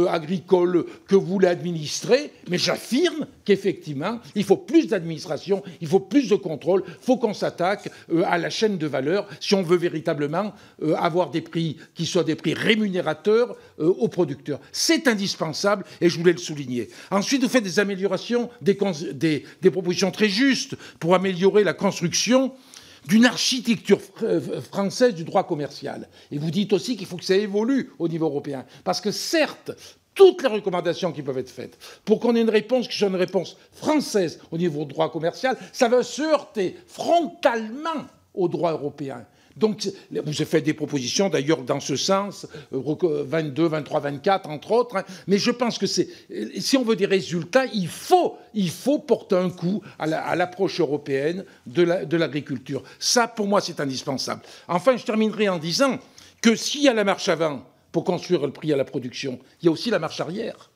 agricole que vous voulez administrer, mais j'affirme qu'effectivement, il faut plus d'administration, il faut plus de contrôle, il faut qu'on s'attaque à la chaîne de valeur si on veut véritablement avoir des prix qui soient des prix rémunérateurs aux producteurs. C'est indispensable et je voulais le souligner. Ensuite, vous faites des améliorations, des propositions très justes pour améliorer la construction d'une architecture française du droit commercial. Et vous dites aussi qu'il faut que ça évolue au niveau européen. Parce que certes, toutes les recommandations qui peuvent être faites pour qu'on ait une réponse qui soit une réponse française au niveau du droit commercial, ça va se heurter frontalement au droit européen. Donc, vous avez fait des propositions, d'ailleurs, dans ce sens, 22, 23, 24, entre autres. Hein, mais je pense que si on veut des résultats, il faut porter un coup à l'approche européenne de l'agriculture. Ça, pour moi, c'est indispensable. Enfin, je terminerai en disant que s'il y a la marche avant pour construire le prix à la production, il y a aussi la marche arrière.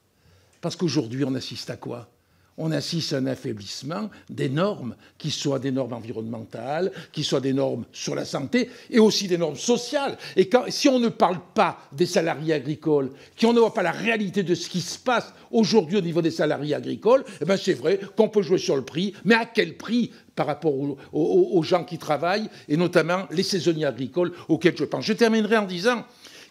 Parce qu'aujourd'hui, on assiste à quoi ? On assiste à un affaiblissement des normes, qui soient des normes environnementales, qui soient des normes sur la santé, et aussi des normes sociales. Et si on ne parle pas des salariés agricoles, qu'on ne voit pas la réalité de ce qui se passe aujourd'hui au niveau des salariés agricoles, eh ben c'est vrai qu'on peut jouer sur le prix, mais à quel prix par rapport aux gens qui travaillent, et notamment les saisonniers agricoles auxquels je pense. Je terminerai en disant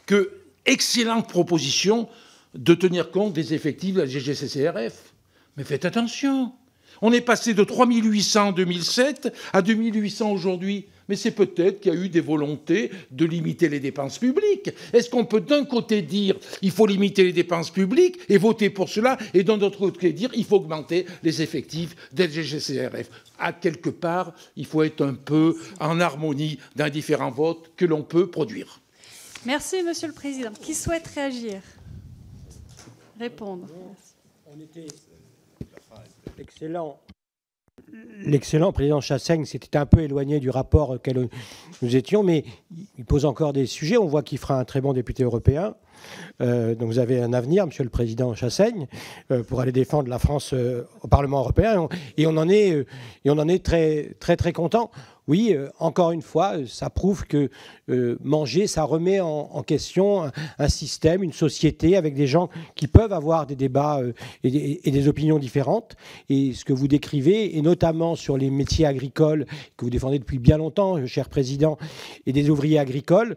que excellente proposition de tenir compte des effectifs de la DGCCRF. Mais faites attention, On est passé de 3800 en 2007 à 2800 aujourd'hui. Mais c'est peut-être qu'il y a eu des volontés de limiter les dépenses publiques. Est-ce qu'on peut d'un côté dire il faut limiter les dépenses publiques et voter pour cela, et d'un autre côté dire il faut augmenter les effectifs des DGCCRF? À quelque part, il faut être un peu en harmonie dans les différents votes que l'on peut produire. Merci, Monsieur le Président. Qui souhaite réagir? Répondre. Excellent. L'excellent président Chassaigne s'était un peu éloigné du rapport auquel nous étions, mais il pose encore des sujets. On voit qu'il fera un très bon député européen. Donc vous avez un avenir, monsieur le président Chassaigne, pour aller défendre la France au Parlement européen. Et on en est très, très, très content. Oui, encore une fois, ça prouve que manger, ça remet en question un système, une société avec des gens qui peuvent avoir des débats et des opinions différentes. Et ce que vous décrivez, et notamment sur les métiers agricoles que vous défendez depuis bien longtemps, cher président, et des ouvriers agricoles,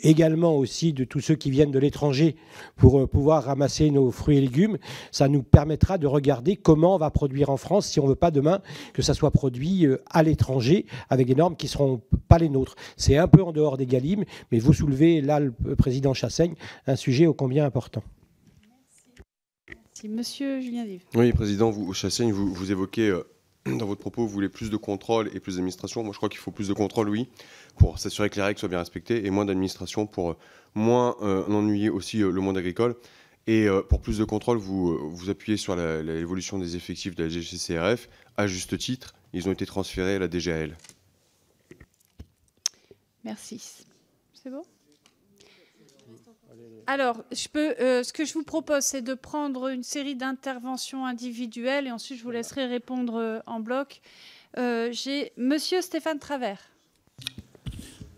également aussi de tous ceux qui viennent de l'étranger pour pouvoir ramasser nos fruits et légumes, ça nous permettra de regarder comment on va produire en France si on ne veut pas demain que ça soit produit à l'étranger avec des normes qui ne seront pas les nôtres. C'est un peu en dehors des Galim, mais vous soulevez là, le président Chassaigne, un sujet ô combien important. Merci. Monsieur Julien Dive. Oui, président, Chassaigne, vous évoquez dans votre propos, vous voulez plus de contrôle et plus d'administration. Moi, je crois qu'il faut plus de contrôle, oui, pour s'assurer que les règles soient bien respectées, et moins d'administration pour moins ennuyer aussi le monde agricole. Et pour plus de contrôle, vous appuyez sur l'évolution des effectifs de la DGCCRF. À juste titre, ils ont été transférés à la DGAL. Merci. C'est bon? Alors, ce que je vous propose, c'est de prendre une série d'interventions individuelles et ensuite je vous laisserai répondre en bloc. J'ai Monsieur Stéphane Travert.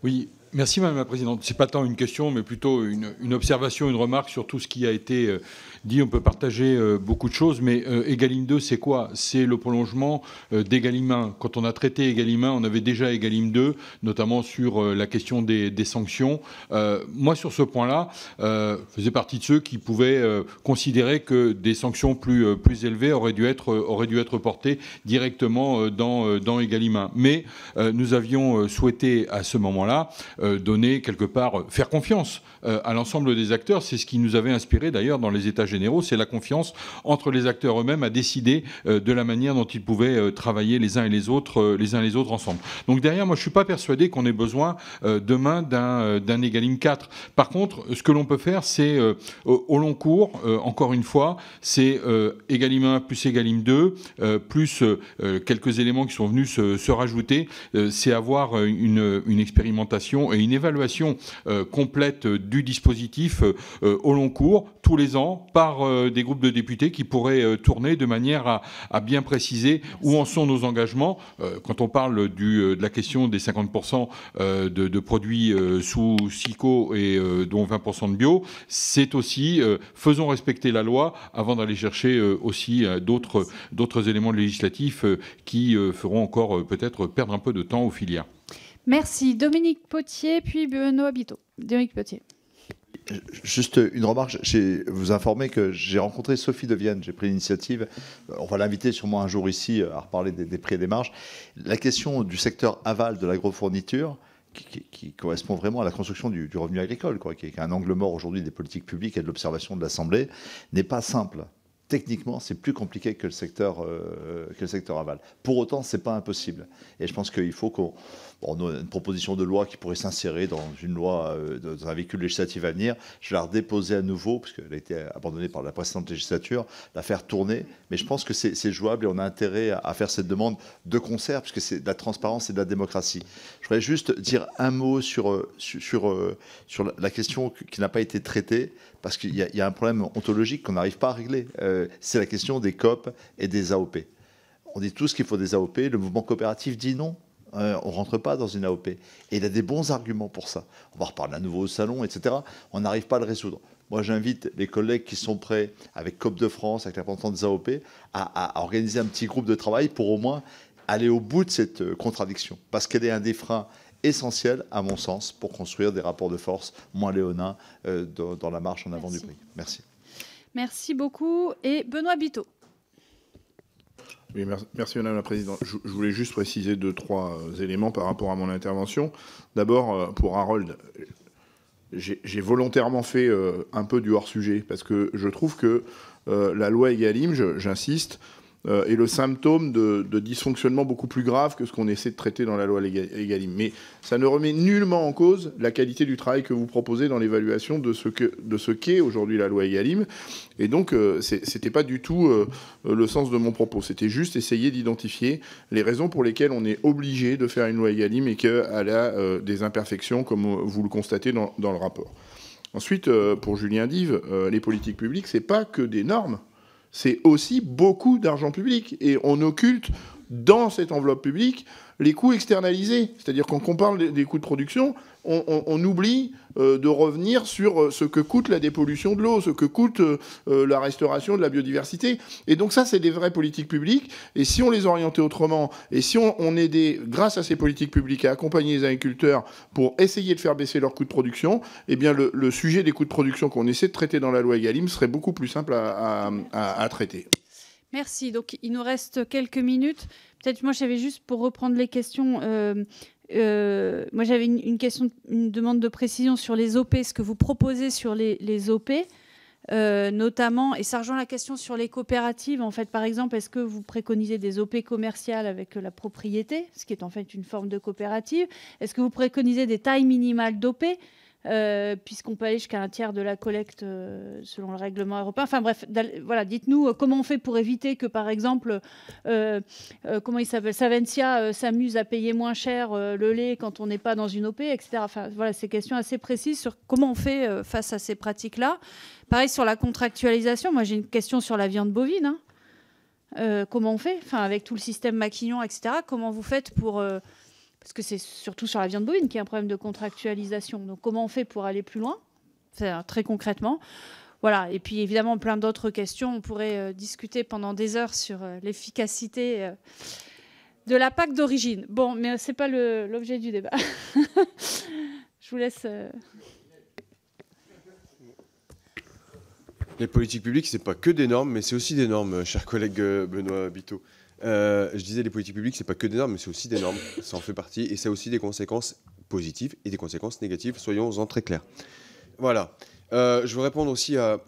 Oui, merci Madame la Présidente. Ce n'est pas tant une question, mais plutôt une observation, une remarque sur tout ce qui a été dit. On peut partager beaucoup de choses, mais Egalim 2, c'est quoi? C'est le prolongement d'Egalim 1. Quand on a traité Egalim 1, on avait déjà Egalim 2, notamment sur la question des sanctions. Moi, sur ce point-là, je faisais partie de ceux qui pouvaient considérer que des sanctions plus élevées auraient dû être portées directement dans Egalim 1. Mais nous avions souhaité à ce moment-là donner quelque part, faire confiance à l'ensemble des acteurs. C'est ce qui nous avait inspiré d'ailleurs dans les États généraux, c'est la confiance entre les acteurs eux-mêmes à décider de la manière dont ils pouvaient travailler les uns et les autres ensemble. Donc derrière, moi je ne suis pas persuadé qu'on ait besoin demain d'un Egalim 4. Par contre, ce que l'on peut faire, c'est au long cours, encore une fois, c'est Egalim 1 plus Egalim 2, plus quelques éléments qui sont venus se rajouter, c'est avoir une expérimentation et une évaluation complète du dispositif au long cours, tous les ans, par des groupes de députés qui pourraient tourner de manière à bien préciser où en sont nos engagements. Quand on parle de la question des 50% de produits sous SICO et dont 20% de bio, c'est aussi faisons respecter la loi avant d'aller chercher aussi d'autres éléments législatifs qui feront encore peut-être perdre un peu de temps aux filières. Merci. Dominique Potier, puis Benoît Biteau. Dominique Potier. Juste une remarque, vous informer que j'ai rencontré Sophie de Vienne, j'ai pris l'initiative, on va l'inviter sûrement un jour ici à reparler des prix et des marges. La question du secteur aval de l'agrofourniture, qui correspond vraiment à la construction du revenu agricole, qui est un angle mort aujourd'hui des politiques publiques et de l'observation de l'Assemblée, n'est pas simple. Techniquement, c'est plus compliqué que le secteur aval. Pour autant, ce n'est pas impossible. Et je pense qu'il faut qu'on ait une proposition de loi qui pourrait s'insérer dans une loi, dans un véhicule législatif à venir. Je vais la redéposer à nouveau, puisqu'elle a été abandonnée par la précédente législature, la faire tourner. Mais je pense que c'est jouable et on a intérêt à faire cette demande de concert, puisque c'est de la transparence et de la démocratie. Je voudrais juste dire un mot sur la question qui n'a pas été traitée, parce qu'il y a un problème ontologique qu'on n'arrive pas à régler. C'est la question des COP et des AOP. On dit tous qu'il faut des AOP, le mouvement coopératif dit non. On ne rentre pas dans une AOP. Et il a des bons arguments pour ça. On va reparler à nouveau au salon, etc. On n'arrive pas à le résoudre. Moi, j'invite les collègues qui sont prêts, avec COP de France, avec la représentant des AOP, à organiser un petit groupe de travail pour au moins aller au bout de cette contradiction. Parce qu'elle est un des freins essentiels, à mon sens, pour construire des rapports de force moins léonins dans la marche en avant du prix. Merci. Merci beaucoup. Et Benoît Biteau. Oui, merci Madame la Présidente. Je voulais juste préciser 2-3 éléments par rapport à mon intervention. D'abord, pour Harold, j'ai volontairement fait un peu du hors-sujet, parce que je trouve que la loi Egalim, j'insiste, est le symptôme de dysfonctionnement beaucoup plus grave que ce qu'on essaie de traiter dans la loi Egalim. Mais ça ne remet nullement en cause la qualité du travail que vous proposez dans l'évaluation de ce qu'est aujourd'hui la loi Egalim. Et donc, c'était pas du tout le sens de mon propos. C'était juste essayer d'identifier les raisons pour lesquelles on est obligé de faire une loi Egalim et qu'elle a des imperfections, comme vous le constatez dans le rapport. Ensuite, pour Julien Dive, les politiques publiques, c'est pas que des normes. C'est aussi beaucoup d'argent public. Et on occulte dans cette enveloppe publique les coûts externalisés. C'est-à-dire quand on parle des coûts de production, on oublie de revenir sur ce que coûte la dépollution de l'eau, ce que coûte la restauration de la biodiversité. Et donc ça, c'est des vraies politiques publiques. Et si on les orientait autrement, et si on aidait, grâce à ces politiques publiques, à accompagner les agriculteurs pour essayer de faire baisser leurs coûts de production, eh bien le sujet des coûts de production qu'on essaie de traiter dans la loi Egalim serait beaucoup plus simple à traiter. Merci. Donc, il nous reste quelques minutes. Peut-être, moi, j'avais juste pour reprendre les questions. Moi, j'avais une question, une demande de précision sur les OP, ce que vous proposez sur les OP, notamment, et ça rejoint la question sur les coopératives. En fait, par exemple, est-ce que vous préconisez des OP commerciales avec la propriété, ce qui est en fait une forme de coopérative? Est-ce que vous préconisez des tailles minimales d'OP? Puisqu'on peut aller jusqu'à un tiers de la collecte selon le règlement européen. Enfin bref, voilà, dites-nous comment on fait pour éviter que, par exemple, comment il s'appelle, Savencia s'amuse à payer moins cher le lait quand on n'est pas dans une OP, etc. Enfin voilà, ces questions assez précises sur comment on fait face à ces pratiques-là. Pareil sur la contractualisation. Moi, j'ai une question sur la viande bovine. Comment on fait, enfin avec tout le système Maquignon, etc. Comment vous faites pour parce que c'est surtout sur la viande bovine qu'il y a un problème de contractualisation. Donc, comment on fait pour aller plus loin, très concrètement? Voilà. Et puis, évidemment, plein d'autres questions. On pourrait discuter pendant des heures sur l'efficacité de la PAC d'origine. Bon, mais ce n'est pas l'objet du débat. Je vous laisse... Les politiques publiques, ce n'est pas que des normes, mais c'est aussi des normes, cher collègue Benoît Biteau. Je disais, les politiques publiques, c'est pas que des normes, mais c'est aussi des normes. Ça en fait partie. Et ça a aussi des conséquences positives et des conséquences négatives, soyons-en très clairs. Voilà. Je veux répondre aussi à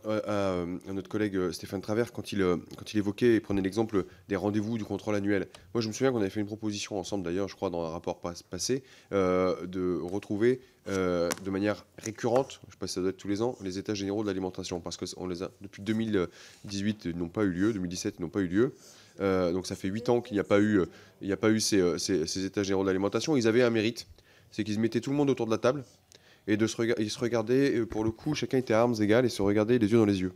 notre collègue Stéphane Travers quand il évoquait et prenait l'exemple des rendez-vous du contrôle annuel. Moi, je me souviens qu'on avait fait une proposition ensemble, d'ailleurs, je crois, dans un rapport passé, de retrouver de manière récurrente, je ne sais pas si ça doit être tous les ans, les états généraux de l'alimentation, parce que on les a, depuis 2018, ils n'ont pas eu lieu, 2017, ils n'ont pas eu lieu. Donc ça fait 8 ans qu'il n'y a pas eu, ces états généraux de l'alimentation. Ils avaient un mérite, c'est qu'ils mettaient tout le monde autour de la table et ils se regardaient, pour le coup, chacun était à armes égales et se regardaient les yeux dans les yeux.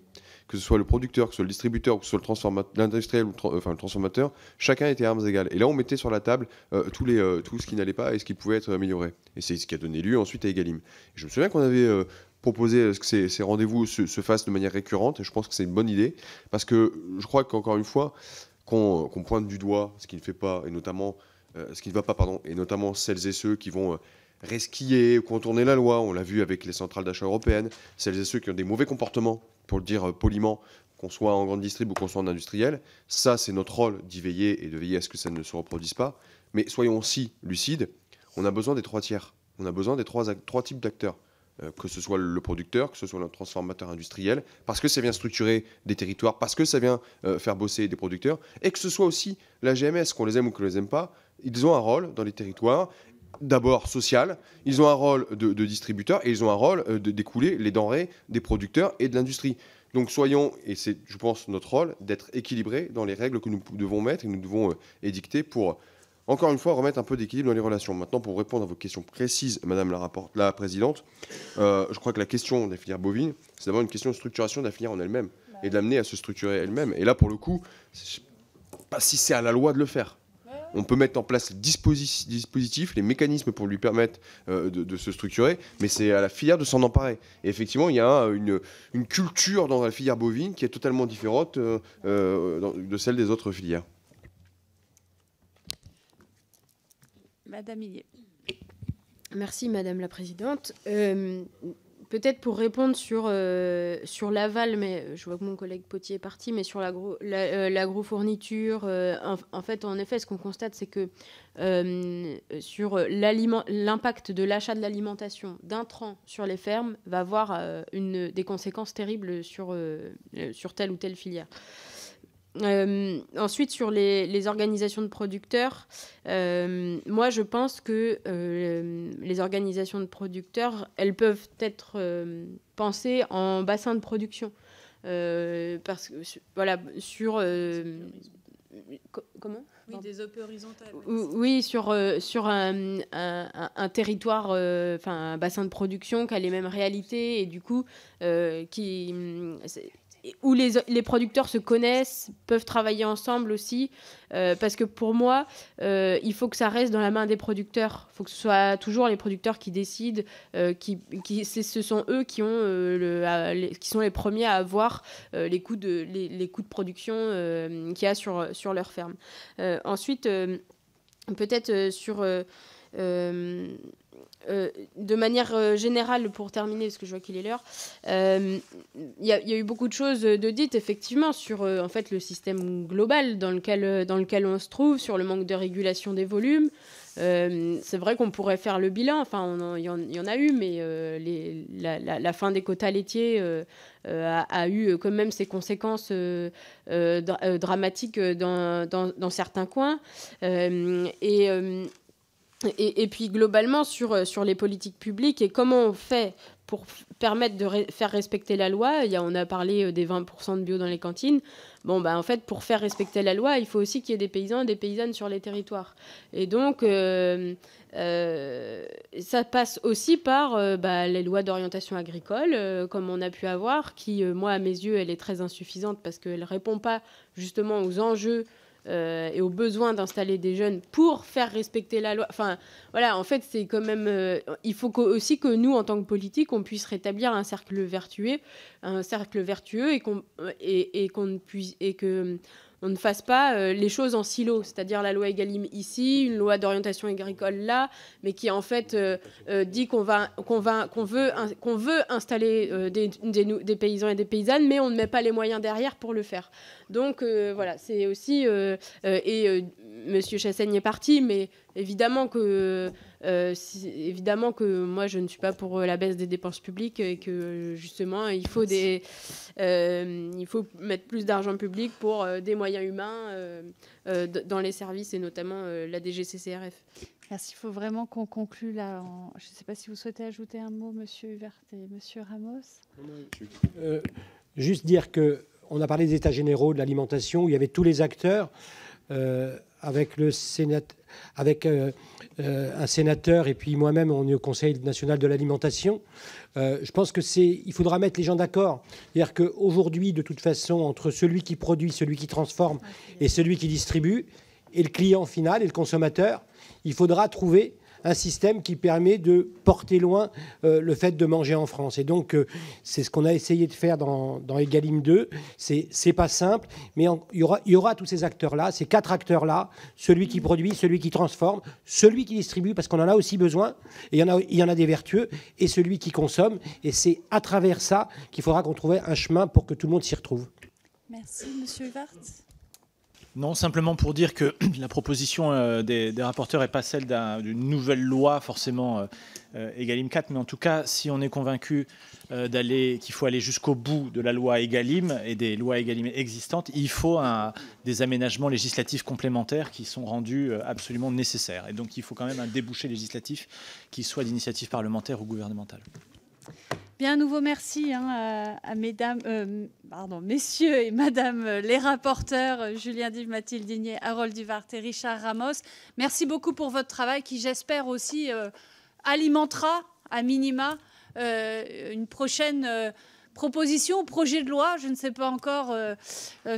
Que ce soit le producteur, que ce soit le distributeur, que ce soit l'industriel ou le transformateur, chacun était à armes égales. Et là, on mettait sur la table tout ce qui n'allait pas et ce qui pouvait être amélioré. Et c'est ce qui a donné lieu ensuite à Egalim. Et je me souviens qu'on avait proposer que ces rendez-vous se fassent de manière récurrente. Et je pense que c'est une bonne idée, parce que je crois qu'encore une fois, qu'on pointe du doigt ce qui ne fait pas, et notamment ce qui ne va pas, pardon, et notamment celles et ceux qui vont resquiller, contourner la loi. On l'a vu avec les centrales d'achat européennes, celles et ceux qui ont des mauvais comportements, pour le dire poliment, qu'on soit en grande distrib ou qu'on soit en industriel. Ça, c'est notre rôle d'y veiller et de veiller à ce que ça ne se reproduise pas. Mais soyons aussi lucides, on a besoin des 3 tiers. On a besoin des trois types d'acteurs. Que ce soit le producteur, que ce soit le transformateur industriel, parce que ça vient structurer des territoires, parce que ça vient faire bosser des producteurs, et que ce soit aussi la GMS, qu'on les aime ou qu'on les aime pas, ils ont un rôle dans les territoires, d'abord social, ils ont un rôle de distributeur, et ils ont un rôle d'écouler les denrées des producteurs et de l'industrie. Donc soyons, et c'est, je pense, notre rôle, d'être équilibrés dans les règles que nous devons mettre et que nous devons édicter pour... Encore une fois, remettre un peu d'équilibre dans les relations. Maintenant, pour répondre à vos questions précises, Madame la Présidente, je crois que la question de la filière bovine, c'est d'abord une question de structuration de la filière en elle-même et de l'amener à se structurer elle-même. Et là, pour le coup, je ne sais pas si c'est à la loi de le faire. On peut mettre en place les dispositifs, les mécanismes pour lui permettre de se structurer, mais c'est à la filière de s'en emparer. Et effectivement, il y a une culture dans la filière bovine qui est totalement différente de celle des autres filières. Madame Hillier. Merci Madame la Présidente. peut-être pour répondre sur l'aval, mais je vois que mon collègue Potier est parti, mais sur l'agrofourniture, en fait, en effet, ce qu'on constate, c'est que sur l'impact de l'achat de l'alimentation d'intrants sur les fermes va avoir des conséquences terribles sur telle ou telle filière. Ensuite, sur les organisations de producteurs, moi je pense que les organisations de producteurs, elles peuvent être pensées en bassin de production. Parce que, voilà, sur... comment ? Oui, des OP horizontales. Oui, sur un territoire, un bassin de production qui a les mêmes réalités et du coup, où les producteurs se connaissent, peuvent travailler ensemble aussi, parce que pour moi, il faut que ça reste dans la main des producteurs. Il faut que ce soit toujours les producteurs qui décident, ce sont eux qui sont les premiers à avoir les coûts de production qu'il y a sur leur ferme. Ensuite, peut-être sur... de manière générale, pour terminer, parce que je vois qu'il est l'heure, il y a eu beaucoup de choses de dites, effectivement, sur en fait, le système global dans lequel on se trouve, sur le manque de régulation des volumes. C'est vrai qu'on pourrait faire le bilan, enfin, il y en a eu, mais la fin des quotas laitiers a eu quand même ses conséquences dramatiques dans certains coins. Et puis globalement sur les politiques publiques et comment on fait pour permettre de faire respecter la loi. On a parlé des 20% de bio dans les cantines. Bon, en fait, pour faire respecter la loi, il faut aussi qu'il y ait des paysans et des paysannes sur les territoires. Et donc, ça passe aussi par les lois d'orientation agricole, comme on a pu avoir, qui, moi, à mes yeux, elle est très insuffisante parce qu'elle ne répond pas justement aux enjeux et aux besoins d'installer des jeunes pour faire respecter la loi. Enfin, voilà, en fait, c'est quand même... il faut aussi que nous, en tant que politique, on puisse rétablir un cercle vertueux et que on ne fasse pas les choses en silo, c'est-à-dire la loi Egalim ici, une loi d'orientation agricole là, mais qui en fait dit qu'on veut installer des paysans et des paysannes, mais on ne met pas les moyens derrière pour le faire. Donc voilà, c'est aussi Monsieur Chassaigne est parti, mais évidemment que moi je ne suis pas pour la baisse des dépenses publiques et que justement il faut mettre plus d'argent public pour des moyens humains dans les services et notamment la DGCCRF. Merci. Il faut vraiment qu'on conclue là. Je ne sais pas si vous souhaitez ajouter un mot, Monsieur Hubert et Monsieur Ramos. Juste dire que on a parlé des états généraux de l'alimentation où il y avait tous les acteurs. Avec un sénateur et puis moi-même, on est au Conseil national de l'alimentation. Je pense il faudra mettre les gens d'accord. C'est-à-dire qu'aujourd'hui, de toute façon, entre celui qui produit, celui qui transforme et celui qui distribue, et le client final et le consommateur, il faudra trouver un système qui permet de porter loin le fait de manger en France. Et donc, c'est ce qu'on a essayé de faire dans Egalim 2. C'est pas simple, mais il y aura tous ces acteurs-là, ces 4 acteurs-là, celui qui produit, celui qui transforme, celui qui distribue, parce qu'on en a aussi besoin, et il y en a des vertueux, et celui qui consomme. Et c'est à travers ça qu'il faudra qu'on trouve un chemin pour que tout le monde s'y retrouve. Merci, Monsieur Hubert. Non, simplement pour dire que la proposition des rapporteurs n'est pas celle d'une nouvelle loi, forcément Egalim 4, mais en tout cas, si on est convaincu qu'il faut aller jusqu'au bout de la loi Egalim et des lois Egalim existantes, il faut des aménagements législatifs complémentaires qui sont rendus absolument nécessaires. Et donc, il faut quand même un débouché législatif qui soit d'initiative parlementaire ou gouvernementale. Bien, un nouveau merci à messieurs et madame les rapporteurs, Julien Dive, Mathilde Digné, Harold Duvart et Richard Ramos. Merci beaucoup pour votre travail qui, j'espère aussi, alimentera à minima une prochaine proposition, projet de loi, je ne sais pas encore,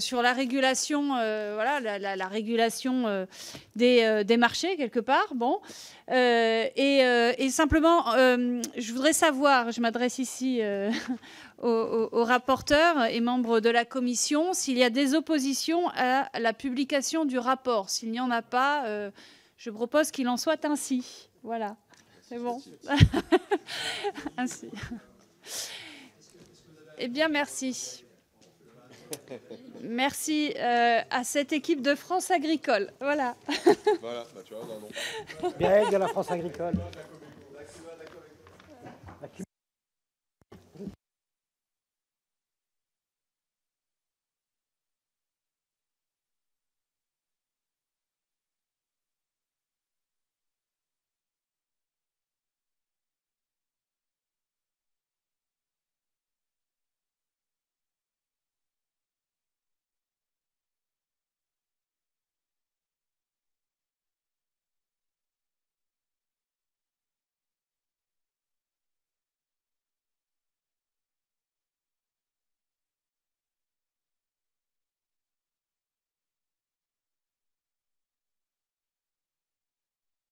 sur la régulation, la régulation des marchés, quelque part. Bon. Et simplement, je voudrais savoir, je m'adresse ici aux rapporteurs et membres de la commission, s'il y a des oppositions à la publication du rapport. S'il n'y en a pas, je propose qu'il en soit ainsi. Voilà, c'est bon. Ainsi. Eh bien, merci. Merci à cette équipe de France Agricole. Voilà. Voilà, bah, tu vois, non. Bien, de la France Agricole.